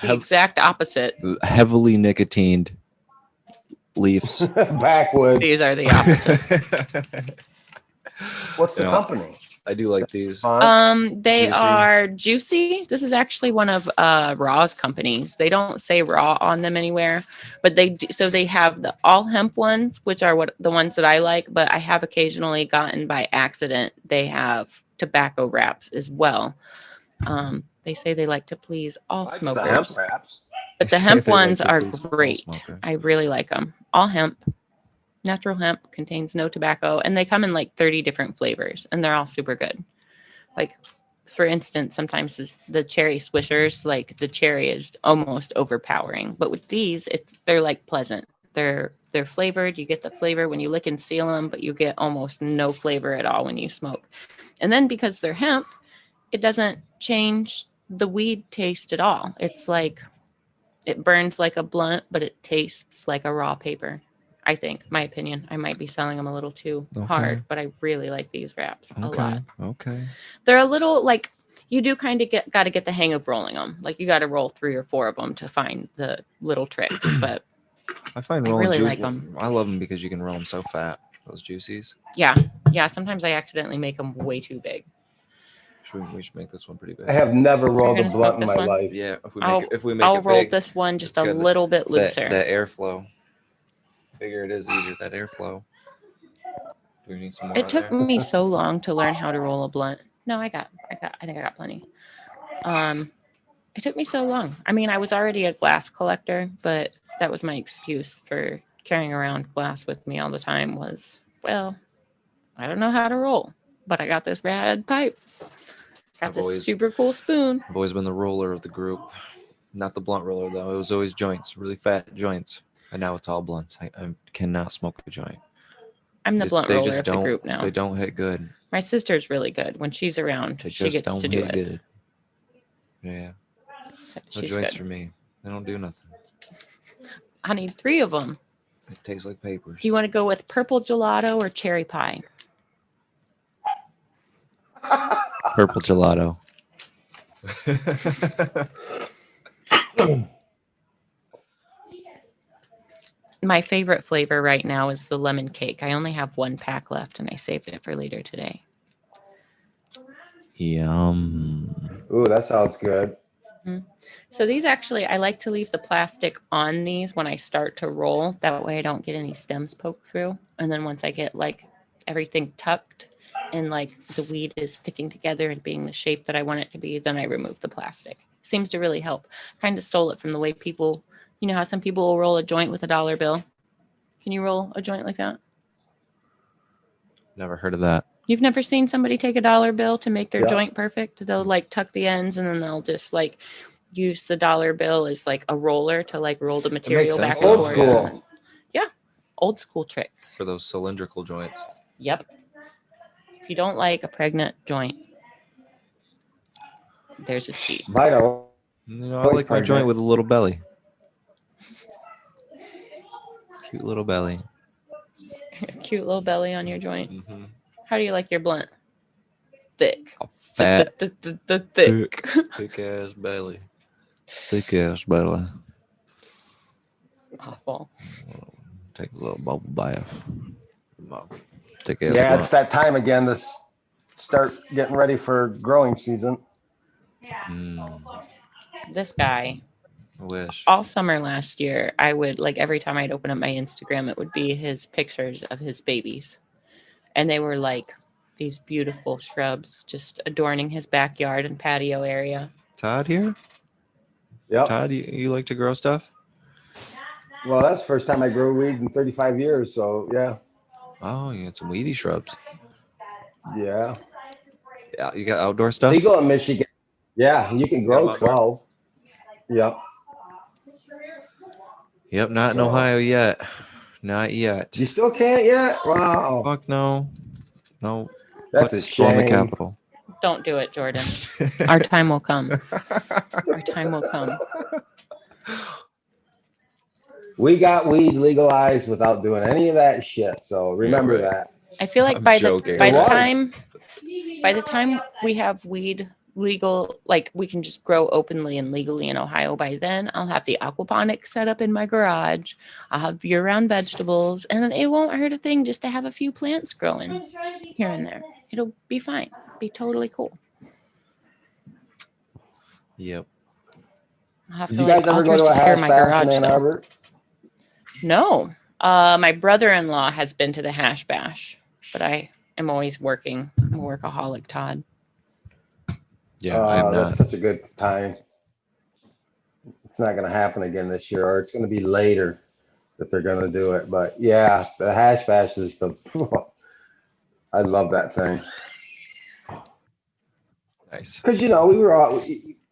exact opposite. heavily nicotined leaves. Backwoods. These are the opposite. What's the You know, company? I do like these. They Juicy. are Juicy. This is actually one of Raw's companies. They don't say Raw on them anywhere, but they do, so they have the all hemp ones, which are the ones that I like. But I have occasionally gotten by accident. They have tobacco wraps as well. They say they like to please all I do the hemp smokers, wraps. but the They say hemp they like ones to are please all great. smokers. I really like them. All hemp. Natural hemp, contains no tobacco, and they come in like 30 different flavors, and they're all super good. Like, for instance, sometimes the cherry swishers, like the cherry is almost overpowering, but with these, they're like pleasant. They're flavored. You get the flavor when you lick and seal them, but you get almost no flavor at all when you smoke. And then because they're hemp, it doesn't change the weed taste at all. It's like it burns like a blunt, but it tastes like a raw paper. I think, my opinion. I might be selling them a little too hard, but I really like these wraps a lot. Okay. They're a little like you do kind of got to get the hang of rolling them. Like you got to roll 3 or 4 of them to find the little tricks. But I find I rolling really juice. like 'em. I love them because you can roll them so fat. Those juicies. yeah, sometimes I accidentally make them way too big. We should make this one pretty big. I have never rolled a gonna blunt smoke in this my one? life. Yeah, if we I'll- make it I'll roll big, this one just it's a got little bit looser. That airflow. Bigger it is, easier that airflow. Do we need some more? It took me so long to learn how to roll a blunt. No, I think I got plenty. It took me so long. I mean, I was already a glass collector, but that was my excuse for carrying around glass with me all the time was, well, I don't know how to roll, but I got this rad pipe. Got this super cool spoon. I've always been the roller of the group. Not the blunt roller, though. It was always joints, really fat joints. And now it's all blunts. I cannot smoke a joint. I'm the blunt roller of the group now. They don't hit good. My sister's really good. When she's around, she gets to do it. Good. Yeah. So No she's joints good. for me. They don't do nothing. I need 3 of them. It tastes like papers. Do you want to go with purple gelato or cherry pie? Purple gelato. My favorite flavor right now is the lemon cake. I only have 1 pack left and I saved it for later today. Yum. Ooh, that sounds good. So these actually, I like to leave the plastic on these when I start to roll. That way I don't get any stems poked through. And then once I get like everything tucked and like the weed is sticking together and being the shape that I want it to be, then I remove the plastic. Seems to really help. Kind of stole it from the way people, you know how some people will roll a joint with a dollar bill? Can you roll a joint like that? Never heard of that. You've never seen somebody take a dollar bill to make their Yeah. joint perfect? They'll like tuck the ends and then they'll just like use the dollar bill as like a roller to like roll the material sense, back though. and Old forth. school. And then- yeah. Old school trick. For those cylindrical joints. Yep. If you don't like a pregnant joint, there's a cheat. Vito, You know, I like my joint with a little belly. Cute little belly. Cute little belly on your joint. Mm-hmm. How do you like your blunt? Thick. Fat, Thick. thick ass belly. Thick ass belly. Awful. Take a little bubble bath. Thick ass yeah, blunt. it's that time again to start getting ready for growing season. This guy, I wish. all summer last year, I would like every time I'd open up my Instagram, it would be his pictures of his babies. And they were like these beautiful shrubs just adorning his backyard and patio area. Todd here? Yep. Todd, you like to grow stuff? Well, that's the first time I grew weed in 35 years. So, yeah. Oh, you got some weedy shrubs. Yeah. Yeah, you got outdoor stuff? Legal in Michigan. Yeah, you can grow outdoor? 12. Yep. Yep, not in So- Ohio yet. Not yet. You still can't yet? Wow. Fuck no. No. That's a Let's storm the shame. Capitol. Don't do it, Jordan. Our time will come. Our time will come. We got weed legalized without doing any of that shit. So remember right. that. I feel like I'm by joking. the It was. time we have weed legal, like we can just grow openly and legally in Ohio, by then I'll have the aquaponics set up in my garage. I'll have year-round vegetables, and it won't hurt a thing just to have a few plants growing here and there. It'll be fine. Be totally cool. Yep. I'll have Did to you like guys ever alter go to a secure hash my bash in garage Ann though. Arbor? No. My brother-in-law has been to the hash bash, but I am always working. I'm a workaholic, Todd. Yeah, I am That's not. such a good time. It's not going to happen again this year, or it's going to be later that they're going to do it. But yeah, the hash bash is the. I love that thing Nice. because we were all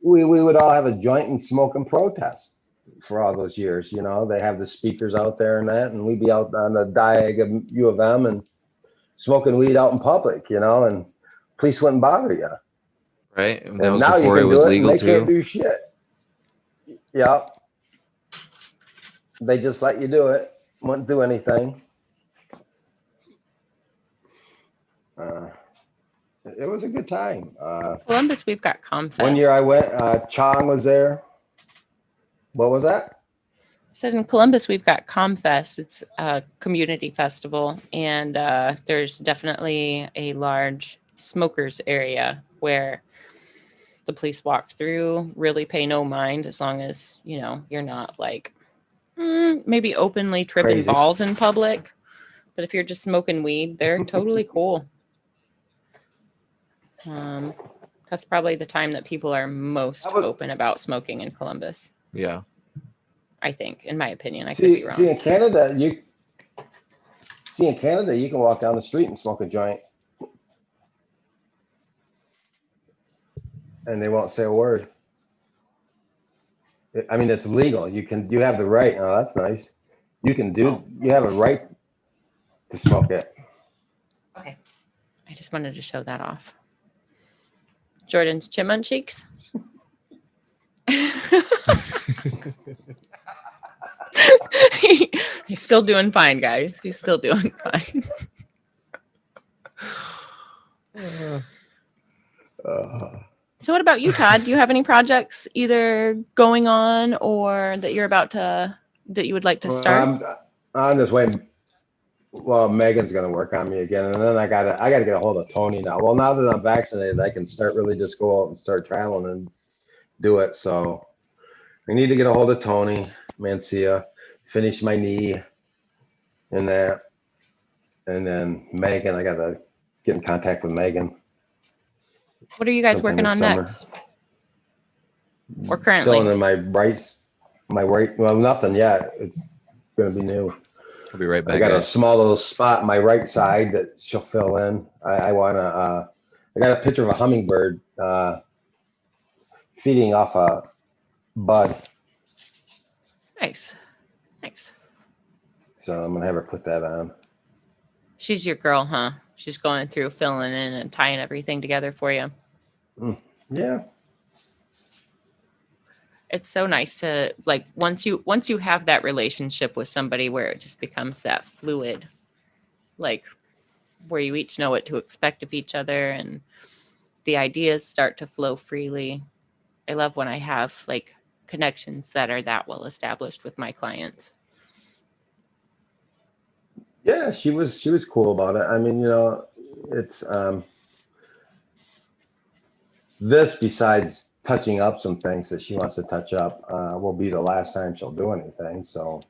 we would all have a joint and smoke and protest for all those years. They have the speakers out there and that, and we'd be out on the diag of U of M and smoking weed out in public. And police wouldn't bother you. Right? And that And was now you before it can was do it, and legal they can't too. do shit. Yeah. They just let you do it. Wouldn't do anything. It was a good time. Columbus, we've got Comfest. One year I went, Chong was there. What was that? said in Columbus, we've got Comfest. It's a community festival, and there's definitely a large smokers area where the police walk through, really pay no mind as long as, you know, you're not like maybe openly tripping Crazy. balls in public. But if you're just smoking weed, they're totally cool. That's probably the time that people are most open about smoking in Columbus. Yeah. I think, in my opinion, I could be wrong. See, in Canada, you can walk down the street and smoke a joint, and they won't say a word. I mean, it's legal. You have the right. Oh, that's nice. You have a right to smoke it. Okay. I just wanted to show that off. Jordan's chipmunk cheeks. He's still doing fine, guys. He's still doing fine. So what about you, Todd? Do you have any projects either going on or that you would like to start? I'm just waiting. Well, Megan's gonna work on me again, and then I gotta get a hold of Tony now. Well, now that I'm vaccinated, I can start really just go out and start traveling and do it. So I need to get a hold of Tony Mancia, finish my knee and that, and then Megan. I gotta get in contact with Megan. What are you guys working on next? Or currently? Still in my right. Well, nothing yet. It's gonna be new. I'll be right back. I got guys. a small little spot on my right side that she'll fill in. I got a picture of a hummingbird feeding off a bud. Nice. So I'm gonna have her put that on. She's your girl, huh? She's going through filling in and tying everything together for you. Yeah. It's so nice to like once you have that relationship with somebody where it just becomes that fluid, like where you each know what to expect of each other and the ideas start to flow freely. I love when I have like connections that are that well established with my clients. Yeah, she was cool about it. I mean, you know, it's this besides touching up some things that she wants to touch up will be the last time she'll do anything. So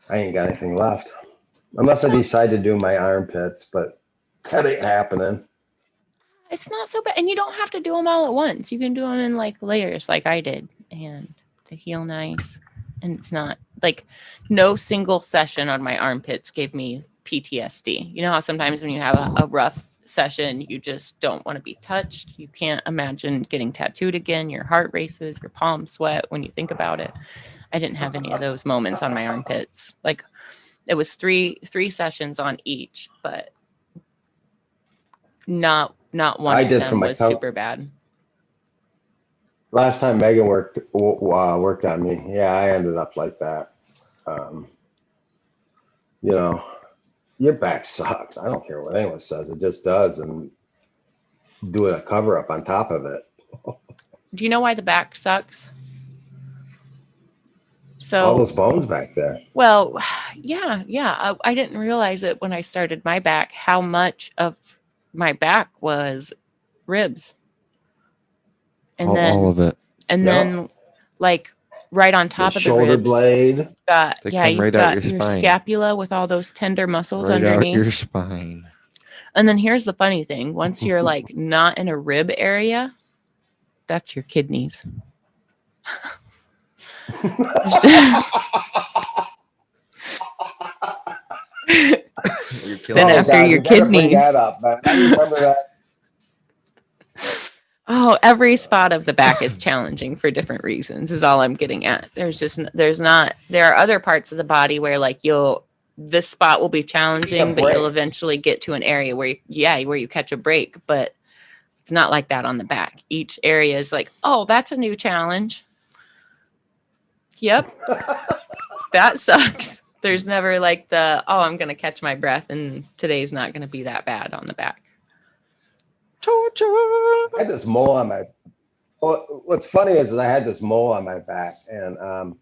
I ain't got anything left unless I decide to do my armpits, but that ain't happening. It's not so bad, and you don't have to do them all at once. You can do them in like layers, like I did, and to heal nice. And it's not like no single session on my armpits gave me PTSD. You know how sometimes when you have a rough session, you just don't want to be touched. You can't imagine getting tattooed again. Your heart races, your palms sweat when you think about it. I didn't have any of those moments on my armpits. Like it was three sessions on each, but not one of them was super bad. Last time Megan worked on me, yeah, I ended up like that. You know, your back sucks. I don't care what anyone says; it just does, and doing a cover up on top of it. Do you know why the back sucks? So all those bones back there. Well, yeah. I didn't realize it when I started my back, how much of my back was ribs. And all of it. And then like right on top of the shoulder ribs, blade. you've got your spine. scapula with all those tender muscles Right underneath. Out your spine. And then here's the funny thing. Once you're like not in a rib area, that's your kidneys. Then after your kidneys. That up, man. I remember that. Oh, every spot of the back is challenging for different reasons is all I'm getting at. There are other parts of the body where like this spot will be challenging, but you'll eventually get to an area where you catch a break, but it's not like that on the back. Each area is like, oh, that's a new challenge. Yep. That sucks. There's never like I'm going to catch my breath and today's not going to be that bad on the back. Torture. I had this mole on my. What's funny is I had this mole on my back, and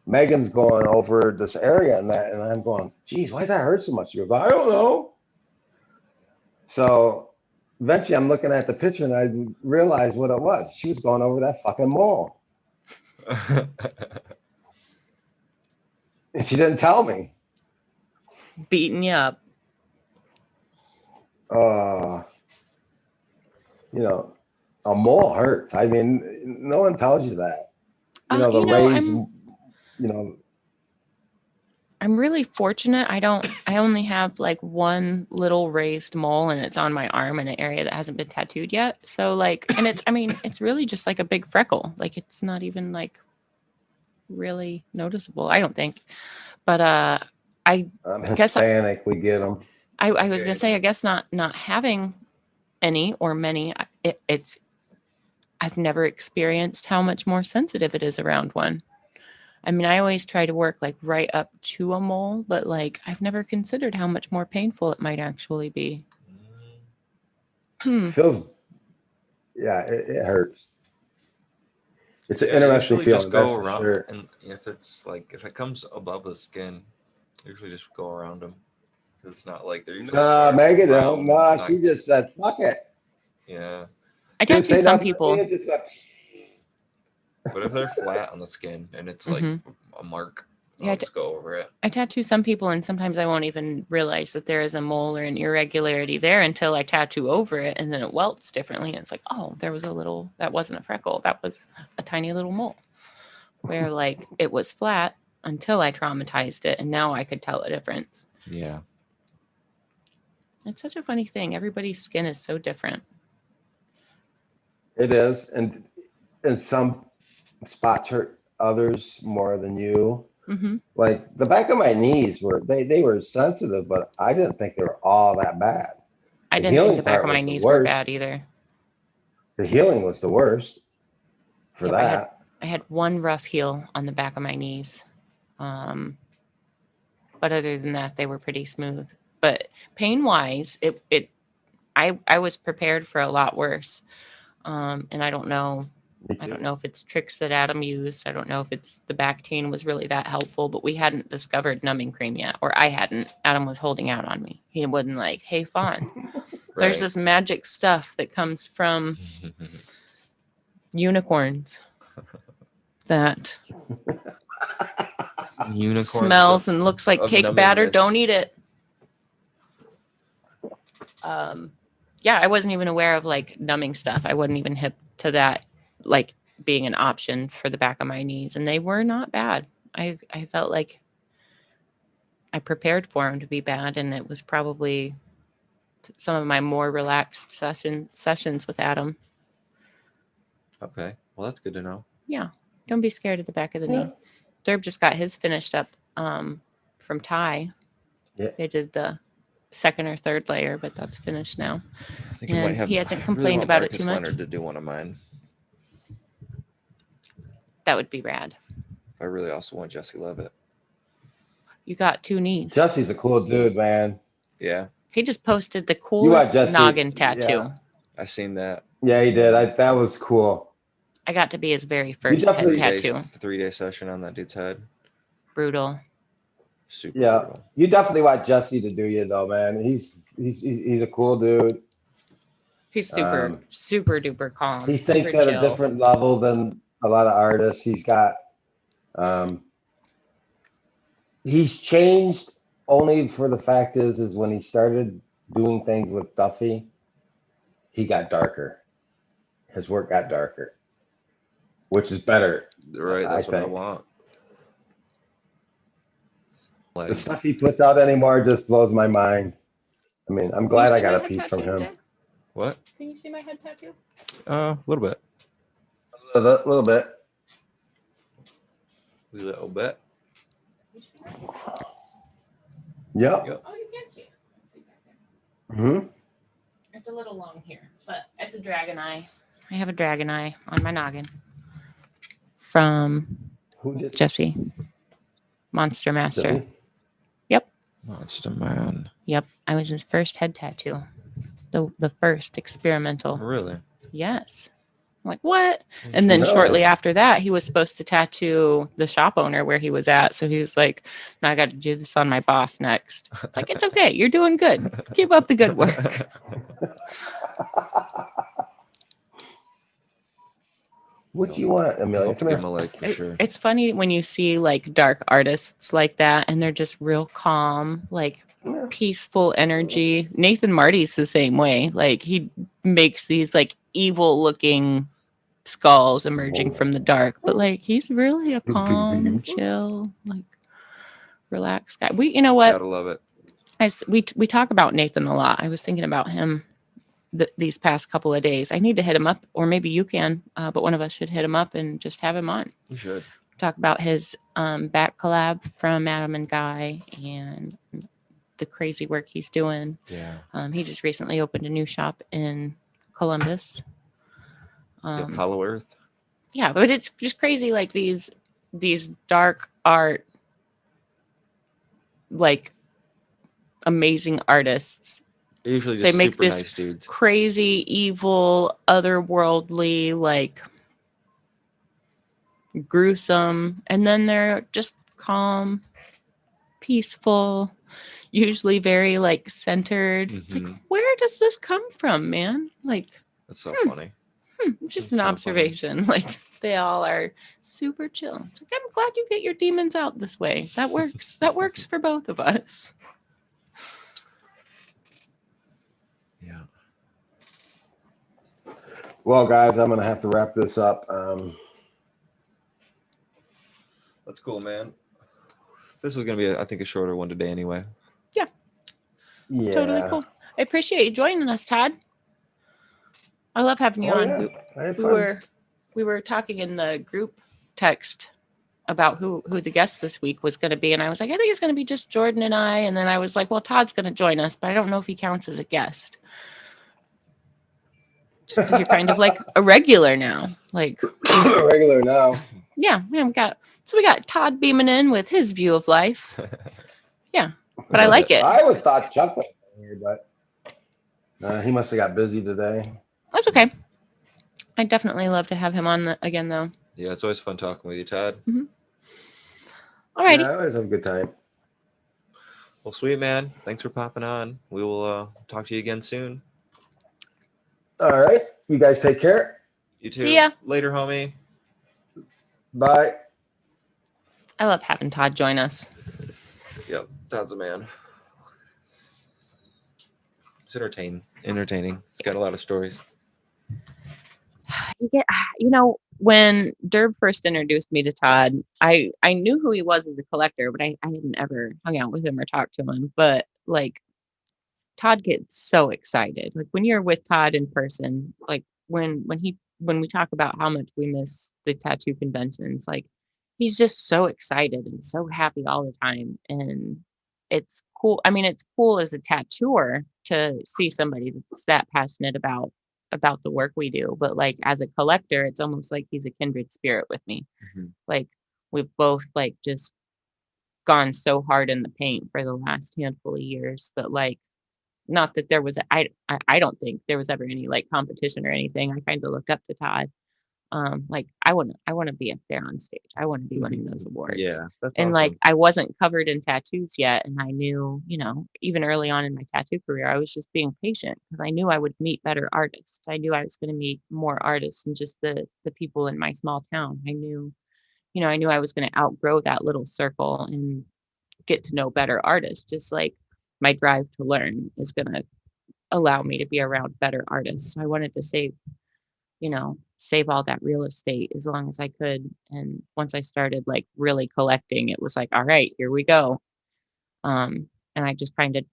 Megan's going over this area and I'm going, geez, why did that hurt so much? She goes, I don't know. So eventually I'm looking at the picture and I realized what it was. She was going over that fucking mole. And she didn't tell me. Beating you up. You know, a mole hurts. I mean, no one tells you that. You know, the You know, raised, you know, I'm really fortunate. I only have like one little raised mole and it's on my arm in an area that hasn't been tattooed yet. So like, and it's, I mean, it's really just like a big freckle. Like it's not even like really noticeable, I don't think. But I I'm guess Hispanic. We get them. I was going to say, I guess not having any or many, it's, I've never experienced how much more sensitive it is around one. I mean, I always try to work like right up to a mole, but like I've never considered how much more painful it might actually be. Feels, yeah, it hurts. It's an Yeah, interesting usually feeling. just go That's for around, sure. and if it's like if it comes above the skin, usually just go around them because it's not like they're usually Megan, no, round, no, not- she just said, "Fuck it." yeah. I Didn't tattoo say some nothing to people. me, it just got- But if they're flat on the skin and it's like a mark, Yeah, I'll just go over it. I tattoo some people and sometimes I won't even realize that there is a mole or an irregularity there until I tattoo over it and then it welts differently. And it's like, oh, there was a little, that wasn't a freckle. That was a tiny little mole where like it was flat until I traumatized it. And now I could tell a difference. Yeah. It's such a funny thing. Everybody's skin is so different. It is, and some spots hurt others more than you. Mm-hmm. Like the back of my knees were they were sensitive, but I didn't think they were all that bad. I The didn't think healing the back part of my was the knees were worst. bad either. The healing was the worst for Yep, that. I had one rough heel on the back of my knees. But other than that, they were pretty smooth. But pain wise, I was prepared for a lot worse. And I don't know if it's tricks that Adam used. I don't know if it's the Bactine was really that helpful, but we hadn't discovered numbing cream yet, or I hadn't. Adam was holding out on me. He wasn't like, "Hey, Fawn, there's this magic stuff that comes from unicorns that Unicorn smells and looks like of cake batter. numbingness. Don't eat it." Yeah, I wasn't even aware of like numbing stuff. I wasn't even hip to that, like being an option for the back of my knees, and they were not bad. I felt like I prepared for them to be bad, and it was probably some of my more relaxed sessions with Adam. Okay, well that's good to know. Yeah, don't be scared of the back of the knee. Derb just got his finished up from Ty. Yeah. They did the second or third layer, but that's finished now. I think And I might have. he hasn't I complained want about it Marcus too much. Leonard to do one of mine. That would be rad. I really also want Jesse Levitt. You got two knees. Jesse's a cool dude, man. Yeah, He just posted the You coolest Jesse? noggin tattoo. Yeah. I seen that. Yeah, he did. That was cool. I got to be his very first head definitely- tattoo. 3-day session on that dude's head. Brutal. Super Yeah, brutal. you definitely want Jesse to do you though, man. He's a cool dude. He's super duper calm. He thinks super at chill. a different level than a lot of artists. He's changed only for the fact is when he started doing things with Duffy, he got darker. His work got darker, which is better. Right, that's what I think. want. The Like, stuff he puts out anymore just blows my mind. I mean, I'm glad I got a piece from him. what? Can you see my head tattoo? A little bit. A little bit. A little bit. Yep. Yep. Oh, you can't see it. See back there. Hmm. It's a little long here, but it's a dragon eye. I have a dragon eye on my noggin from Who did Jesse, Monster Master. Jesse? Monster Man. Yep, I was his first head tattoo, the first experimental. Really? Yes. I'm like, what? And then No. shortly after that, he was supposed to tattoo the shop owner where he was at. So he was like, "No, I got to do this on my boss next." It's like, it's okay. You're doing good. Keep up the good work. What do you want, I Amelia? hope to Come give here. him a leg for sure. It's funny when you see like dark artists like that and they're just real calm, like Yeah. peaceful energy. Nathan Marty's the same way. Like he makes these like evil looking skulls emerging from the dark, but like he's really a calm, chill, like relaxed guy. We, you know what? Gotta love it. We talk about Nathan a lot. I was thinking about him these past couple of days. I need to hit him up, or maybe you can, but one of us should hit him up and just have him on. You should. Talk about his back collab from Adam and Guy and the crazy work he's doing. Yeah. He just recently opened a new shop in Columbus. Hollow Earth. Yeah, but it's just crazy, like these dark art, like amazing artists. Usually just They make super this nice dudes. crazy, evil, otherworldly, like gruesome, and then they're just calm, peaceful, usually very like centered. It's like, where does this come from, man? Like, That's so funny. it's just That's an so observation. Like they all are super chill. It's like, I'm glad you get your demons out this way. That works. That works for both of us. Yeah. Well, guys, I'm gonna have to wrap this up. That's cool, man. This was gonna be, I think, a shorter one today anyway. Yeah. Totally cool. I appreciate you joining us, Todd. I love having you on. Yeah. I had fun. We were talking in the group text about who the guest this week was going to be, and I was like, I think it's going to be just Jordan and I, and then I was like, well, Todd's going to join us, but I don't know if he counts as a guest. Just because you're kind of like a regular now, like Regular now. yeah, we got Todd beaming in with his view of life. Yeah, but I like it. I always thought Chuck was here, but he must have got busy today. That's okay. I'd definitely love to have him on again, though. Yeah, it's always fun talking with you, Todd. All righty. Yeah, I always have a good time. Well, sweet, man. Thanks for popping on. We will talk to you again soon. All right. You guys take care. You too. See ya. Later, homie. Bye. I love having Todd join us. Yep, Todd's a man. It's entertaining. It's got a lot of stories. Yeah, you know, when Derb first introduced me to Todd, I knew who he was as a collector, but I hadn't ever hung out with him or talked to him. But like, Todd gets so excited. Like when you're with Todd in person, like when we talk about how much we miss the tattoo conventions, like he's just so excited and so happy all the time. And it's cool. I mean, it's cool as a tattooer to see somebody that's that passionate about the work we do. But like as a collector, it's almost like he's a kindred spirit with me. Like we've both like just gone so hard in the paint for the last handful of years that like, not that there was I don't think there was ever any like competition or anything. I kind of looked up to Todd. Like I want to be up there on stage. I want to be winning those awards. Yeah, that's and awesome. like I wasn't covered in tattoos yet, and I knew, you know, even early on in my tattoo career, I was just being patient because I knew I would meet better artists. I knew I was going to meet more artists than just the people in my small town. I knew I was going to outgrow that little circle and get to know better artists. Just like my drive to learn is going to allow me to be around better artists. So I wanted to save all that real estate as long as I could. And once I started like really collecting, it was like, all right, here we go. And I just kind of,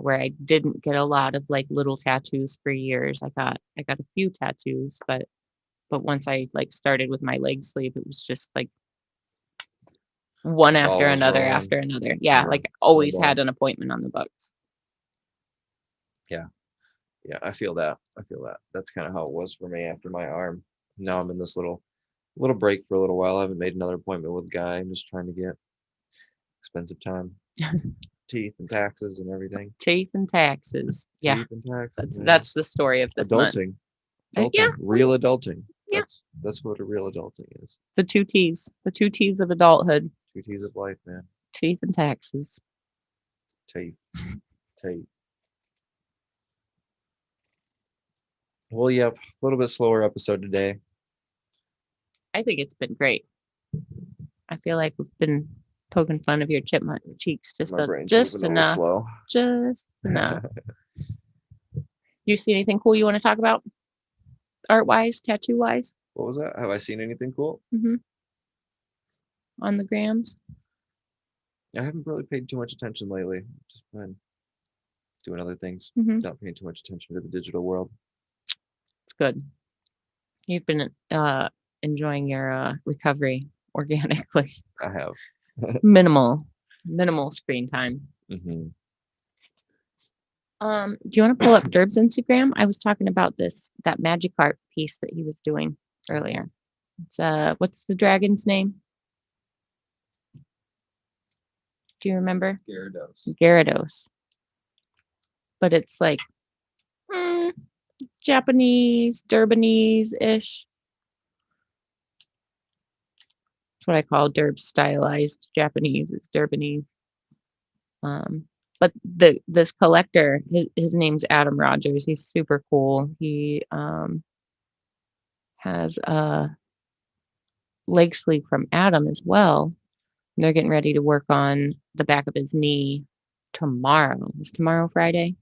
where I didn't get a lot of like little tattoos for years, I got a few tattoos, but once I like started with my leg sleeve, it was just like one after Balls another rolling. after another. Yeah, like always had an appointment on the books. Yeah, I feel that. That's kind of how it was for me after my arm. Now I'm in this little break for a little while. I haven't made another appointment with a guy. I'm just trying to get expensive time, teeth and taxes and everything. Teeth and taxes. Yeah, teeth and taxes, that's the story of this month. Adulting, real adulting. Yeah. That's what a real adulting is. The two T's of adulthood. 2 T's of life, man. Teeth and taxes. Teeth. Well, yep, a little bit slower episode today. I think it's been great. I feel like we've been poking fun of your chipmunk cheeks My brain's just moving a little enough. slow. Just enough. You see anything cool you want to talk about? Art wise, tattoo wise? What was that? Have I seen anything cool? Mm-hmm. On the grams? I haven't really paid too much attention lately. Just been doing other things, Mm-hmm. not paying too much attention to the digital world. It's good. You've been enjoying your recovery organically. I have. Minimal screen time. Mm-hmm. Do you want to pull up Derb's Instagram? I was talking about that magic art piece that he was doing earlier. It's what's the dragon's name? Do you remember? Gyarados. But it's like Japanese, Durbanese-ish. That's what I call Derb stylized Japanese. It's Durbanese. But this collector, his name's Adam Rogers. He's super cool. He has a leg sleeve from Adam as well. And they're getting ready to work on the back of his knee tomorrow. Is tomorrow Friday?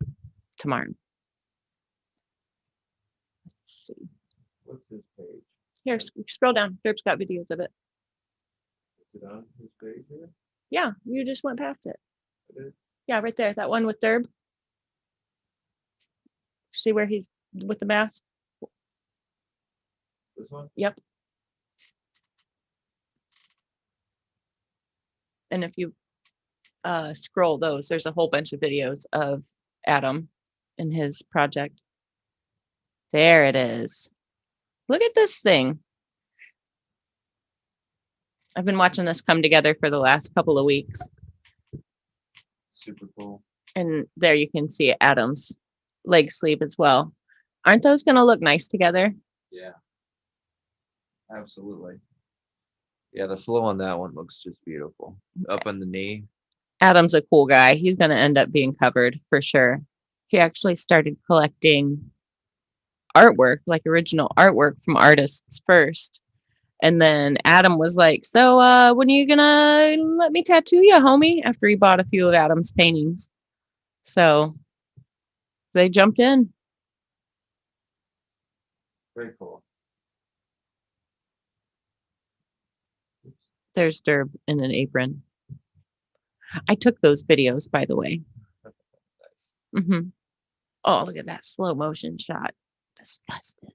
Tomorrow. Let's see. What's his page? Here, scroll down. Derb's got videos of it. Is it on his page here? Yeah, you just went past it. I did. Yeah, right there. That one with Derb. See where he's with the mask? This one? Yep. And if you scroll those, there's a whole bunch of videos of Adam and his project. There it is. Look at this thing. I've been watching this come together for the last couple of weeks. Super cool. And there you can see Adam's leg sleeve as well. Aren't those going to look nice together? Yeah. Absolutely. Yeah, the flow on that one looks just beautiful. Up on the knee. Adam's a cool guy. He's going to end up being covered for sure. He actually started collecting artwork, like original artwork from artists first. And then Adam was like, so when are you gonna let me tattoo you, homie? After he bought a few of Adam's paintings. So they jumped in. Very cool. There's Derb in an apron. I took those videos, by the way. Nice. Mm-hmm. Oh, look at that slow motion shot. Disgusting.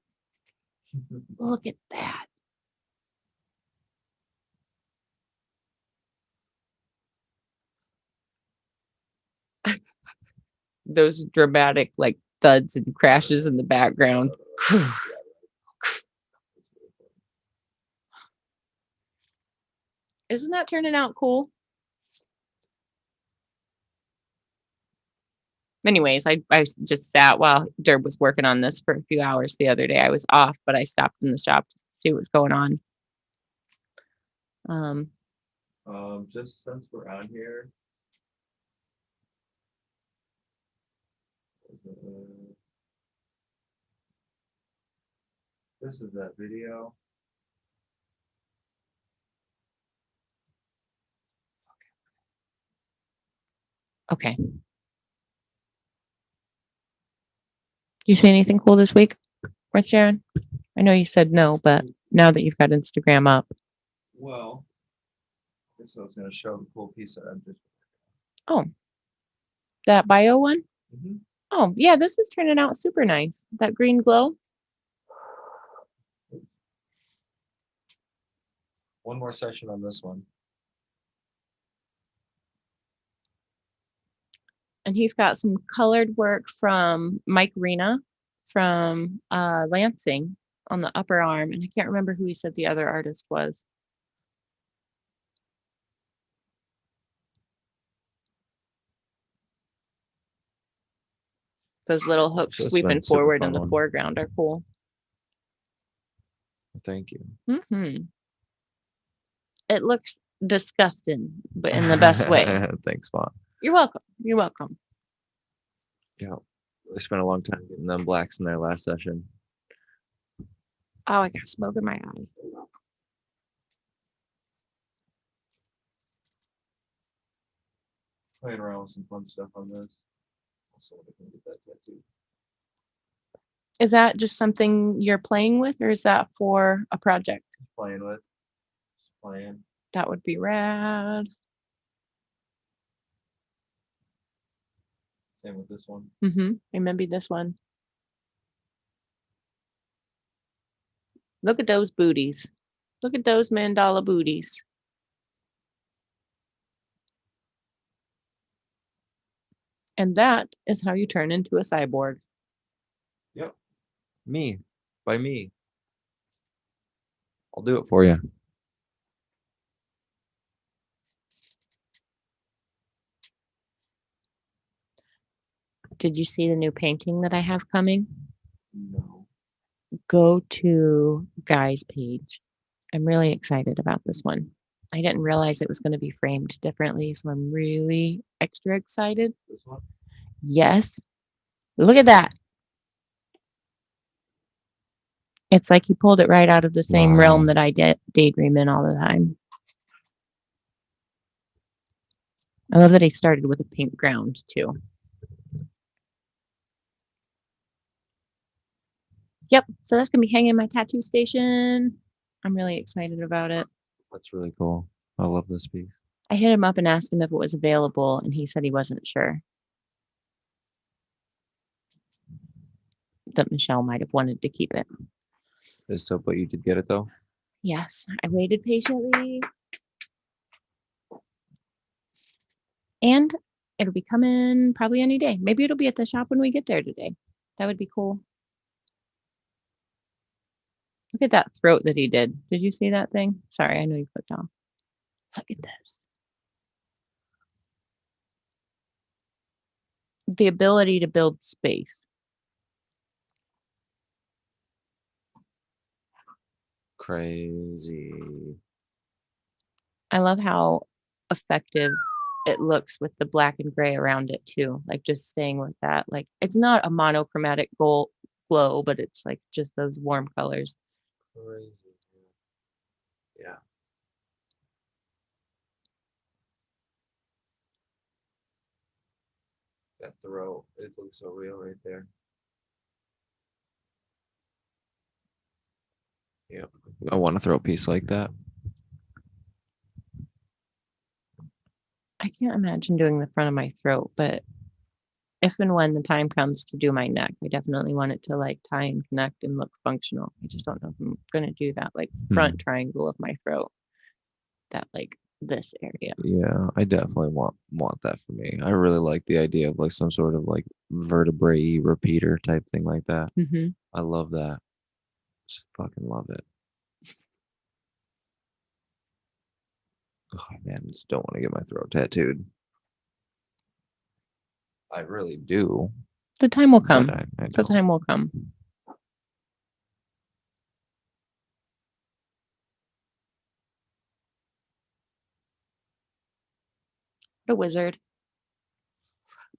Look at that. Those dramatic like thuds and crashes in the background. Isn't that turning out cool? Anyways, I just sat while Derb was working on this for a few hours the other day. I was off, but I stopped in the shop to see what's going on. Just since we're on here, this is that video. Okay. You see anything cool this week worth sharing? I know you said no, but now that you've got Instagram up. Well, I guess I was going to show the cool piece that I'm just. Oh, that bio one? Mm-hmm. Oh, yeah, this is turning out super nice. That green glow. One more session on this one. And he's got some colored work from Mike Rena from Lansing on the upper arm. And I can't remember who he said the other artist was. Those little hooks This has sweeping been super forward fun in the one. foreground are cool. Thank you. Mm-hmm. It looks disgusting, but in the best way. Thanks, Mom. You're welcome. You're welcome. Yeah, we spent a long time getting them blacks in there last session. Oh, I got smoke in my eye. Playing around with some fun stuff on this. Also, I can get that tattoo. Is that just something you're playing with, or is that for a project? Playing with. Just playing. That would be rad. Same with this one. Remember this one. Look at those booties. Look at those mandala booties. And that is how you turn into a cyborg. Yep. Me. By me. I'll do it for you. Did you see the new painting that I have coming? No. Go to Guy's page. I'm really excited about this one. I didn't realize it was going to be framed differently, so I'm really extra excited. This one? Yes. Look at that. It's like he pulled it right out of the same realm Wow. that I daydream in all the time. I love that he started with a pink ground too. Yep. So that's going to be hanging in my tattoo station. I'm really excited about it. That's really cool. I love this piece. I hit him up and asked him if it was available, and he said he wasn't sure. That Michelle might have wanted to keep it. So, but you did get it though? Yes, I waited patiently. And it'll be coming probably any day. Maybe it'll be at the shop when we get there today. That would be cool. Look at that throat that he did. Did you see that thing? Sorry, I know you clicked off. Look at this. The ability to build space. Crazy. I love how effective it looks with the black and gray around it too. Like just staying with that. Like it's not a monochromatic glow, but it's like just those warm colors. Crazy. Yeah. That throat, it looks so real right there. Yep. I want to throw a piece like that. I can't imagine doing the front of my throat, but if and when the time comes to do my neck, I definitely want it to like tie and connect and look functional. I just don't know if I'm gonna do that like front triangle of my throat. That like this area. Yeah, I definitely want that for me. I really like the idea of like some sort of like vertebrae repeater type thing like that. I love that. Just fucking love it. Oh man, I just don't want to get my throat tattooed. I really do. The time will come. But I The don't. time will come. What a wizard.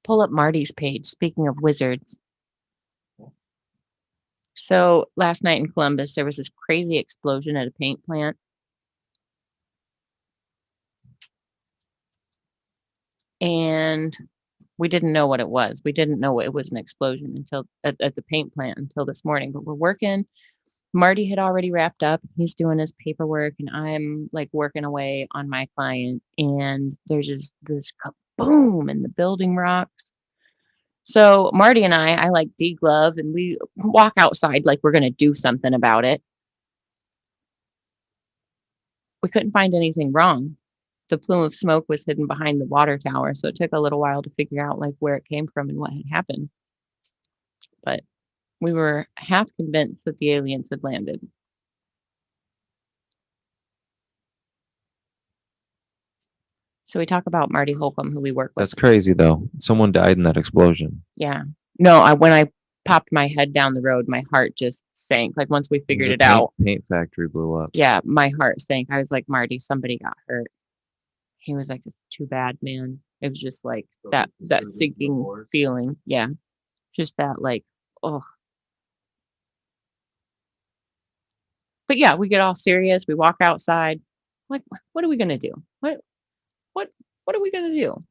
Pull up Marty's page. Speaking of wizards. So last night in Columbus, there was this crazy explosion at a paint plant. And we didn't know what it was. We didn't know it was an explosion until at the paint plant until this morning. But we're working. Marty had already wrapped up. He's doing his paperwork, and I'm like working away on my client. And there's just this kaboom, and the building rocks. So Marty and I like deglove, and we walk outside like we're gonna do something about it. We couldn't find anything wrong. The plume of smoke was hidden behind the water tower, so it took a little while to figure out like where it came from and what had happened. But we were half convinced that the aliens had landed. So we talk about Marty Holcomb, who we work with. That's crazy though. Someone died in that explosion. Yeah. No, when I popped my head down the road, my heart just sank. Like once we figured it out. Paint factory blew up. Yeah, my heart sank. I was like, Marty, somebody got hurt. He was like, too bad, man. It was just like that sinking feeling. Yeah. Just that like, oh. But yeah, we get all serious. We walk outside. Like, what are we gonna do? What what are we gonna do?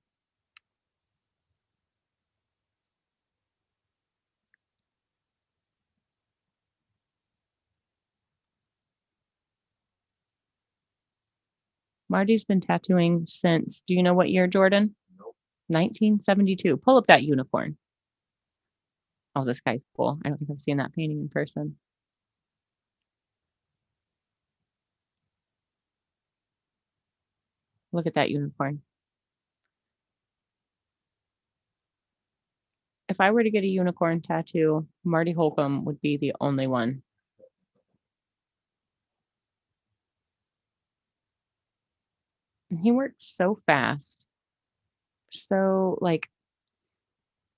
Marty's been tattooing since, do you know what year, Jordan? Nope. 1972. Pull up that unicorn. Oh, this guy's cool. I don't think I've seen that painting in person. Look at that unicorn. If I were to get a unicorn tattoo, Marty Holcomb would be the only one. And he works so fast. So, like,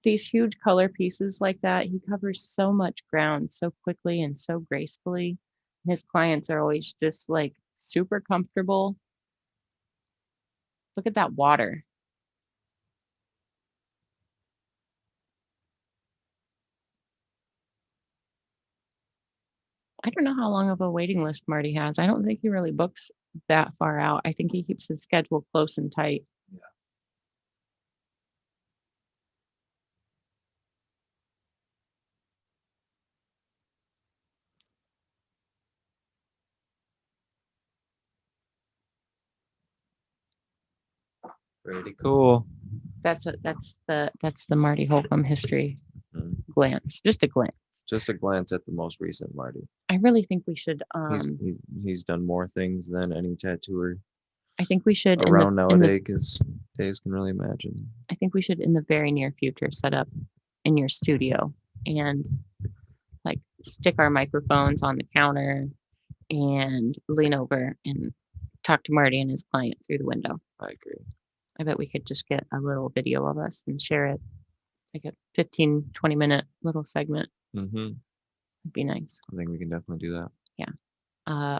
these huge color pieces like that, he covers so much ground so quickly and so gracefully. His clients are always just like super comfortable. Look at that water. I don't know how long of a waiting list Marty has. I don't think he really books that far out. I think he keeps his schedule close and tight. Yeah. Pretty cool. That's the Marty Holcomb history Mhm. glance. Just a glance. Just a glance at the most recent Marty. I really think we should He's done more things than any tattooer I think we should around nowadays because days can really imagine. I think we should in the very near future set up in your studio and like stick our microphones on the counter and lean over and talk to Marty and his client through the window. I agree. I bet we could just get a little video of us and share it, like a 15, 20-minute little segment. Mm-hmm. It'd be nice. I think we can definitely do that.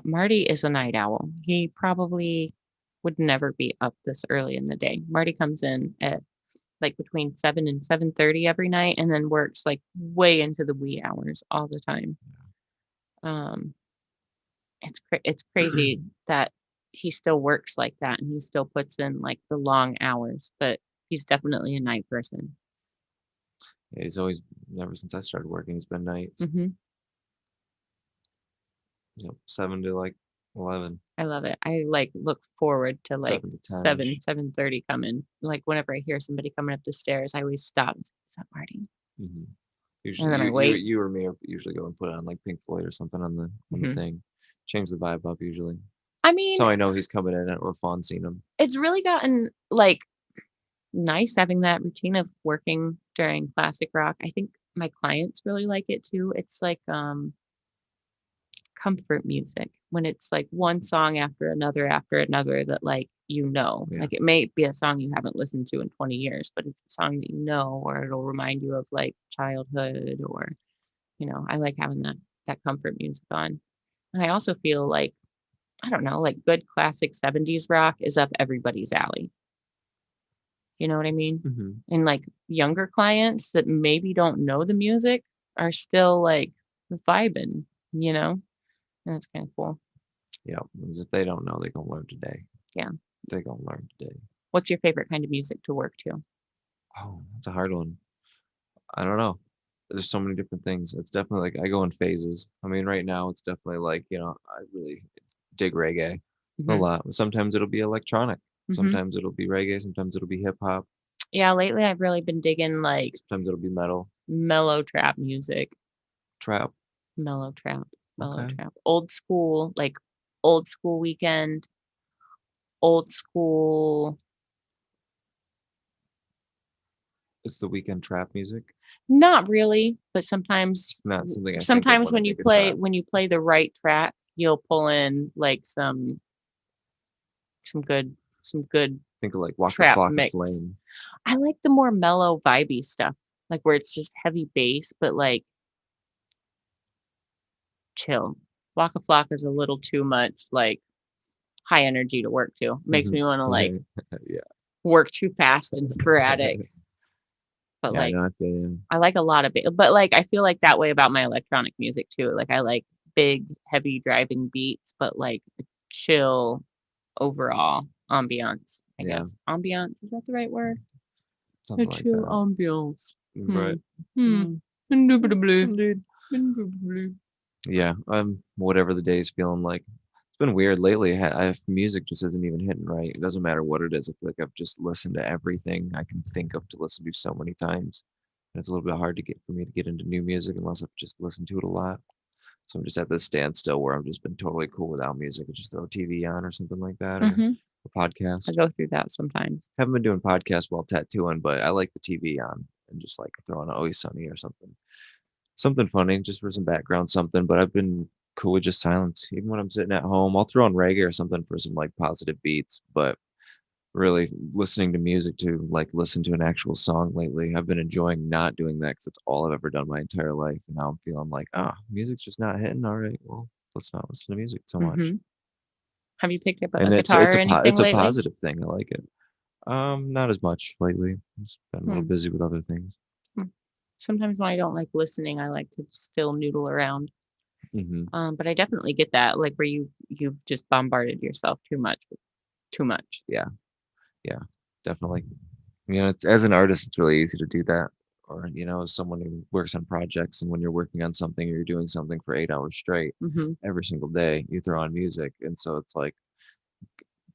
Marty is a night owl. He probably would never be up this early in the day. Marty comes in at like between 7 and 7:30 every night and then works like way into the wee hours all the time. It's crazy that he still works like that and he still puts in like the long hours, but he's definitely a night person. Yeah, he's always, ever since I started working, he's been nights. Hmm. 7 to like 11. I love it. I like look forward to like 7 to 10. 7:30 coming. Like whenever I hear somebody coming up the stairs, I always stop and say, "Is that Marty?" Mm-hmm. Usually, then I wait. You or me usually go and put on like Pink Floyd or something on the thing. Change the vibe up usually. I mean, So I know he's coming in or fun seeing him. it's really gotten like nice having that routine of working during classic rock. I think my clients really like it too. It's like comfort music when it's like one song after another that like Yeah. like it may be a song you haven't listened to in 20 years, but it's a song that you know, or it'll remind you of like childhood, or I like having that comfort music on. And I also feel like, I don't know, like good classic 70s rock is up everybody's alley. You know what I mean? Mm-hmm. And like younger clients that maybe don't know the music are still like vibing, and it's kind of cool. Yeah, because if they don't know, they're gonna learn today. Yeah. They're gonna learn today. What's your favorite kind of music to work to? Oh, that's a hard one. I don't know. There's so many different things. It's definitely like I go in phases. I mean, right now it's definitely like, I really dig reggae a Mhm. lot. Sometimes it'll be electronic. Mhm. Sometimes it'll be reggae. Sometimes it'll be hip hop. Yeah, lately I've really been digging like Sometimes it'll be metal, mellow trap music. trap. Mellow trap. Okay. Old school, like old school weekend, old school. It's the weekend trap music. Not really, but sometimes Not something I think of sometimes when I when you think of trap. play the right track, you'll pull in like some good Think of like Waka trap Flocka mix. Flame. I like the more mellow vibey stuff, like where it's just heavy bass, but like chill. Waka Flocka is a little too much like high energy to work to. Makes me want to like Yeah. work too fast and sporadic. But Yeah, like no, I feel you. I like a lot of it, but like I feel like that way about my electronic music too. Like I like big, heavy driving beats, but like a chill overall ambiance, I Yeah. guess. Ambiance, is that the right word? Something A like chill that. ambiance. Right. Indubitably. Indeed. Indubitably. Yeah. Whatever the day's feeling like. It's been weird lately. Music just isn't even hitting right. It doesn't matter what it is. I feel like I've just listened to everything I can think of to listen to so many times. And it's a little bit hard for me to get into new music unless I've just listened to it a lot. So I'm just at this standstill where I've just been totally cool without music. I just throw TV on or something like that, or Mhm. a podcast. I go through that sometimes. Haven't been doing podcasts while tattooing, but I like the TV on and just like throwing Always Sunny or something funny, just for some background something. But I've been cool with just silence. Even when I'm sitting at home, I'll throw on reggae or something for some like positive beats. But really listening to music to like listen to an actual song lately, I've been enjoying not doing that because it's all I've ever done my entire life. And now I'm feeling like, music's just not hitting. All right, well, let's not listen to music so much. Mhm. Have you picked up a And guitar or anything it's a lately? positive thing. I like it. Not as much lately. Just been a little Hmm. busy with other things. Sometimes when I don't like listening, I like to still noodle around. Hmm. But I definitely get that, like where you've just bombarded yourself too much with too much. Yeah, definitely. As an artist, it's really easy to do that. Or, as someone who works on projects, and when you're working on something or you're doing something for 8 hours straight Hmm. every single day, you throw on music. And so it's like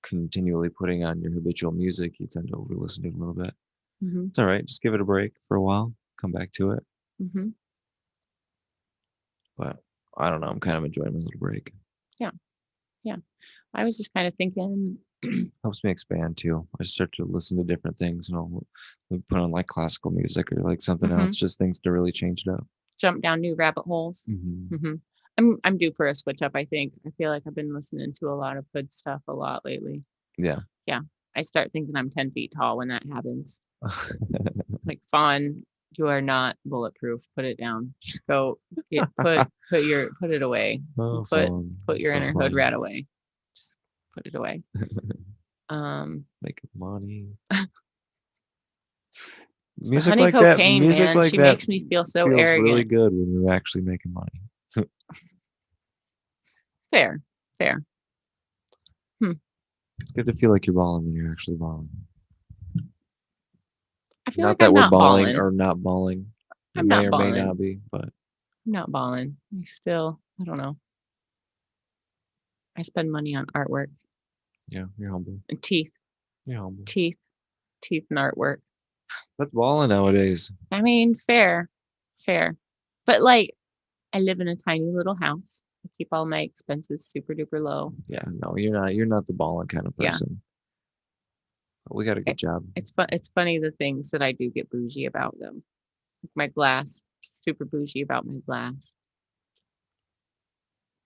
continually putting on your habitual music, you tend to over listen to it a little bit. Hmm. It's all right. Just give it a break for a while, come back to it. Hmm. But I don't know. I'm kind of enjoying my little break. Yeah. I was just kind of thinking, Helps me expand too. I start to listen to different things, and I'll put on like classical music or like something Mhm. else, just things to really change it up. jump down new rabbit holes. Mm-hmm. I'm due for a switch up, I think. I feel like I've been listening to a lot of good stuff a lot lately. Yeah. Yeah. I start thinking I'm 10 feet tall when that happens. Like, Fawn, you are not bulletproof. Put it down. Just go put it away. Oh, Put fun. your So inner hood funny. rat away. Just put it away. Making money. It's the Music honey like that. cocaine, Music man. like She that makes me feel so feels arrogant. really good when you're actually making money. Fair. It's good to feel like you're balling when you're actually balling. I feel Not like that I'm we're not balling balling. or not balling. We I'm may not or may balling. not be, but I'm not balling. I don't know. I spend money on artwork yeah, you're humble. and teeth You're humble. and artwork. That's balling nowadays. I mean, fair. But like, I live in a tiny little house. I keep all my expenses super duper low. Yeah, no, you're not. You're not the balling kind of Yeah. person. But we got a good job. It's funny the things that I do get bougie about them. Like my glass, super bougie about my glass.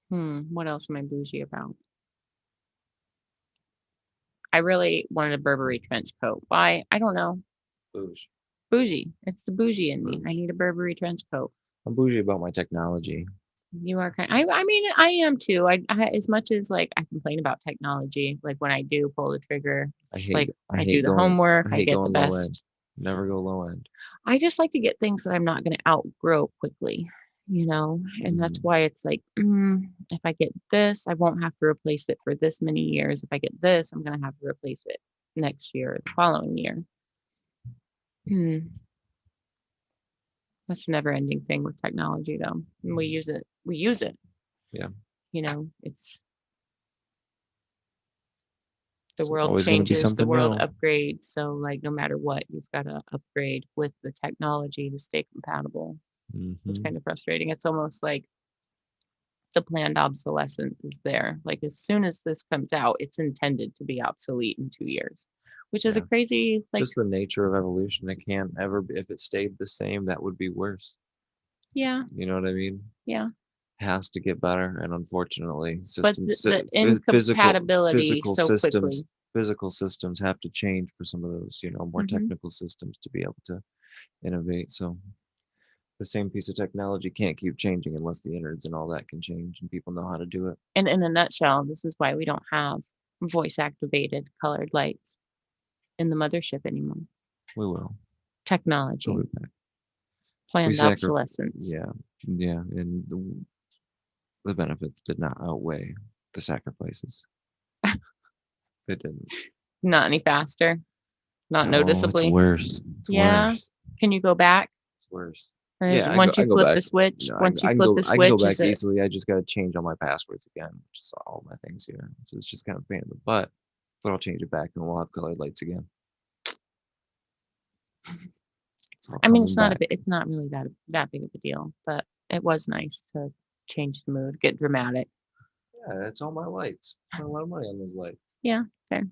What else am I bougie about? I really wanted a Burberry trench coat. Why? I don't know. Bougie. Bougie. It's the bougie in me. I need a Burberry trench coat. I'm bougie about my technology. You are kind. I mean, I am too. I as much as like I complain about technology, like when I do pull the trigger, it's like I do the homework. I get the low end. best. Never go low end. I just like to get things that I'm not going to outgrow quickly, and that's why it's like, if I get this, I won't have to replace it for this many years. If I get this, I'm going to have to replace it next year or the following year. That's a never ending thing with technology though. And we use it. Yeah. It's the It's world always gonna be changes, the something world new. upgrades. So like no matter what, you've got to upgrade with the technology to stay compatible. It's kind of frustrating. It's almost like the planned obsolescence is there. Like as soon as this comes out, it's intended to be obsolete in 2 years, which is a Yeah. crazy Just the nature of evolution. It can't ever be, if it stayed the same, that would be worse. yeah. You know what I mean? Yeah. Has to get better, and unfortunately, But the incompatibility physical systems have to change for some of those, more technical systems to be able to innovate. So the same piece of technology can't keep changing unless the innards and all that can change and people know how to do it. And in a nutshell, this is why we don't have voice activated colored lights in the mothership anymore. We will. Technology. We'll be back. Planned obsolescence. Yeah, and the benefits did not outweigh the sacrifices. They didn't. Not any faster. Not No, noticeably. It's worse. It's Yeah. worse. Can you go back? It's worse. Or Yeah, once I you go flip back. the switch, No, once you I can flip go. the I can go switch, back is it? easily. I just got to change all my passwords again, which is all my things here. So it's just kind of a pain in the butt. But I'll change it back, and we'll have colored lights again. It's all I mean, coming back. it's not really that big of a deal, but it was nice to change the mood, get dramatic. Yeah, that's all my lights. I spent a lot of money on those lights. Yeah, fair.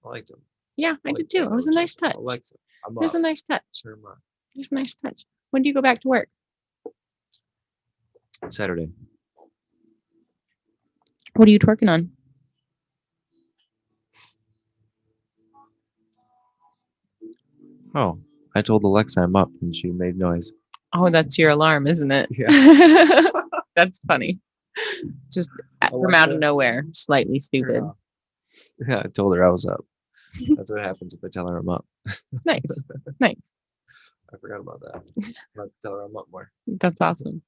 I liked them. Yeah, I did too. It was a nice touch. Alexa, I'm It was a up. nice touch. Turn 'em on. It was a nice touch. When do you go back to work? Saturday. What are you twerking on? Oh, I told Alexa I'm up, and she made noise. Oh, that's your alarm, isn't it? Yeah. That's funny. Just from out of Alexa, nowhere, slightly turn stupid. off. Yeah, I told her I was up. That's what happens if I tell her I'm up. Nice. Nice. I forgot about that. I'm about to tell her I'm up more. That's awesome.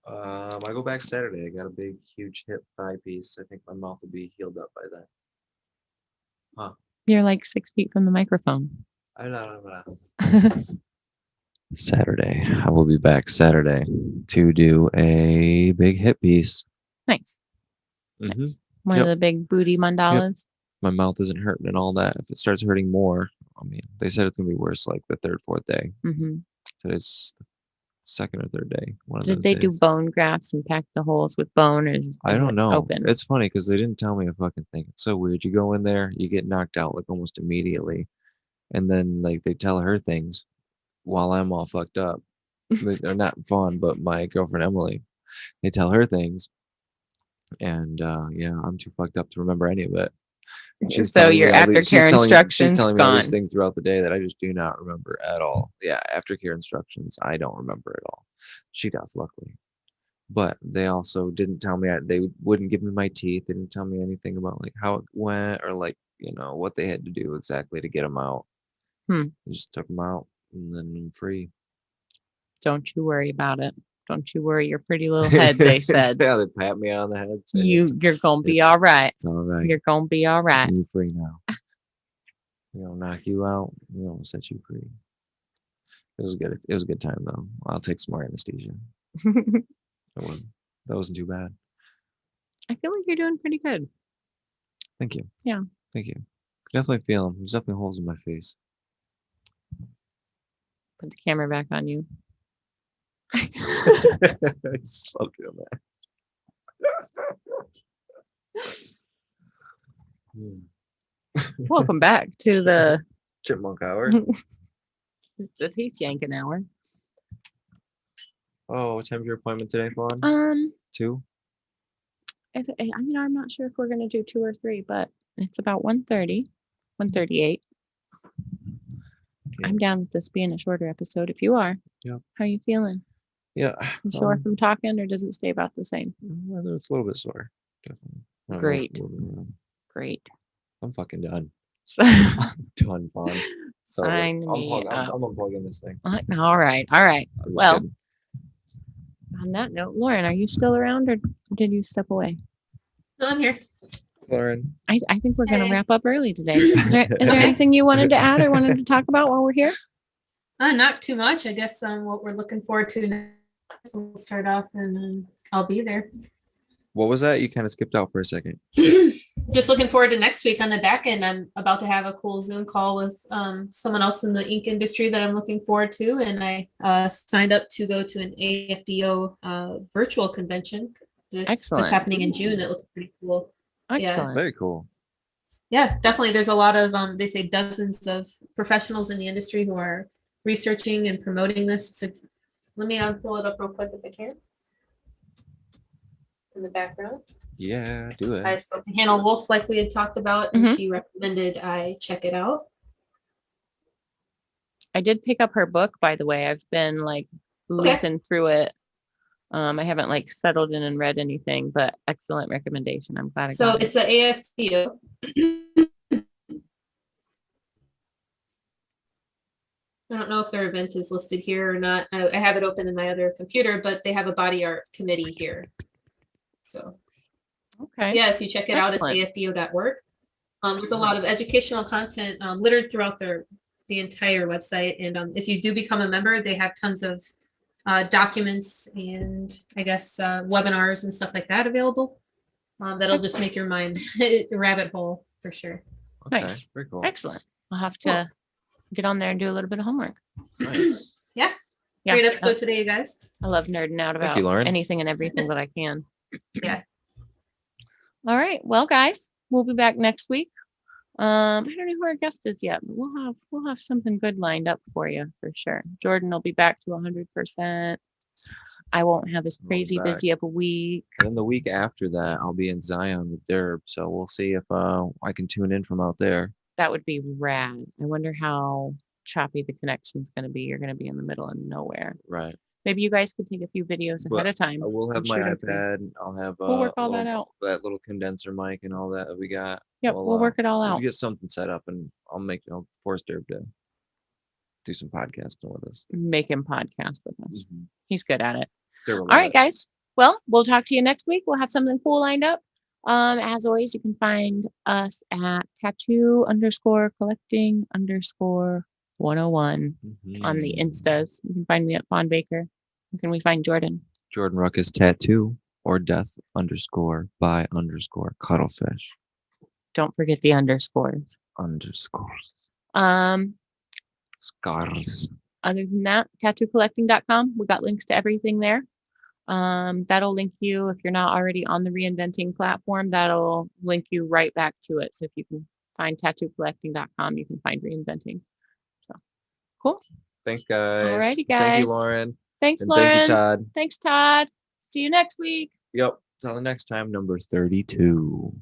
I go back Saturday. I got a big, huge hip thigh piece. I think my mouth will be healed up by then. You're like 6 feet from the microphone. I know. Saturday. I will be back Saturday to do a big hip piece. Nice. Mhm. Nice. One of Yep. the big booty mandalas. My mouth isn't hurting and all that. If it starts hurting more, I mean, they said it's gonna be worse like the third, fourth day. Mm-hmm. Today's the second or third day. One of Did those they do days. bone grafts and pack the holes with bone, or is I don't it know. open? It's funny because they didn't tell me a fucking thing. It's so weird. You go in there, you get knocked out like almost immediately, and then like they tell her things while I'm all fucked up. They're not Vaughn, but my girlfriend Emily. They tell her things, and yeah, I'm too fucked up to remember any of it. She's So telling me your all these- aftercare she's instructions telling me all these gone. things throughout the day that I just do not remember at all. Yeah, aftercare instructions, I don't remember at all. She does, luckily. But they also didn't tell me, they wouldn't give me my teeth. They didn't tell me anything about like how it went or like, what they had to do exactly to get them out. Hmm. They just took them out and then I'm free. Don't you worry about it. Don't you worry your pretty little head, they said. Yeah, they pat me on the head. Say, You're gonna be it's- all right. It's all right. You're gonna be all right. You're free now. Knock you out. We'll set you free. It was good. It was a good time though. I'll take some more anesthesia. That wasn't too bad. I feel like you're doing pretty good. Thank you. Yeah. Thank you. Definitely feel them. There's definitely holes in my face. Put the camera back on you. I just love doing that. Welcome back to the Chipmunk hour. teeth yanking hour. Oh, what time's your appointment today, Fawn? 2? I'm not sure if we're gonna do 2 or 3, but it's about 1:30, 1:38. I'm down with this being a shorter episode if you are. Yep. How are you feeling? Yeah. You sore from talking, or does it stay about the same? It's a little bit sore. Definitely. Great. Great. I'm fucking done. So, Done, Fawn. sign me up. I'm unplugging this thing. All right. All right. I'm just Well, kidding. on that note, Lauren, are you still around, or did you step away? No, I'm here. Lauren. I think we're going to Hey. wrap up early today. Is there anything you wanted to add or wanted to talk about while we're here? Not too much. I guess what we're looking forward to next, we'll start off and I'll be there. What was that? You kind of skipped out for a second. Just looking forward to next week on the back end. I'm about to have a cool Zoom call with someone else in the ink industry that I'm looking forward to. And I signed up to go to an AFDO virtual convention. That's happening in June. It looks pretty cool. Excellent. Very cool. Yeah, definitely. There's a lot of, they say dozens of professionals in the industry who are researching and promoting this. So let me pull it up real quick if I can. In the background. Yeah, do it. I spoke to Hannah Wolf like we had talked about, and she recommended I check it out. I did pick up her book, by the way. I've been like leafing through it. I haven't like settled in and read anything, but excellent recommendation. I'm glad I got it. It's a AFTO. I don't know if their event is listed here or not. I have it open in my other computer, but they have a body art committee here. So Okay. yeah, if you check it out, it's Excellent. afdo.org. There's a lot of educational content littered throughout the entire website. And if you do become a member, they have tons of documents and I guess webinars and stuff like that available. That'll just make your mind the rabbit hole for sure. Okay, Nice. very cool. Excellent. I'll have to get on there and do a little bit of homework. Nice. Yeah. Yeah. Great episode today, you guys. I love nerding out Thank about you, Lauren. anything and everything that I can. Yeah. All right. Well, guys, we'll be back next week. I don't know who our guest is yet, but we'll have something good lined up for you for sure. Jordan will be back to 100%. I won't have as crazy back. busy of a week. And then the week after that, I'll be in Zion with Derb. So we'll see if I can tune in from out there. That would be rad. I wonder how choppy the connection's going to be. You're going to be in the middle of nowhere. Right. Maybe you guys could take a few videos But ahead of time. I will have and my shoot 'em for me. iPad. I'll have We'll work all that out. that little condenser mic and all that we got. Yep, we'll work it all We'll out. get something set up, and I'll force Derb to do some podcasting with us. Make him podcast with us. He's good at it. Derb will All love right, it. guys. Well, we'll talk to you next week. We'll have something cool lined up. As always, you can find us at tattoo_collecting_101 on the Instas. You can find me at Fawn Baker. Where can we find Jordan? Jordan Ruckus Tattoo or death_by_cuttlefish Don't forget the underscores. underscores Um, scars. Other than that, tattoocollecting.com. We got links to everything there. That'll link you if you're not already on the Reinventing platform. That'll link you right back to it. So if you can find tattoocollecting.com, you can find Reinventing. So cool. Thanks, guys. Alrighty, Thank you, guys. Lauren. Thanks, And Lauren. thank you, Todd. Thanks, Todd. See you next week. Yep. Till the next time, number 32.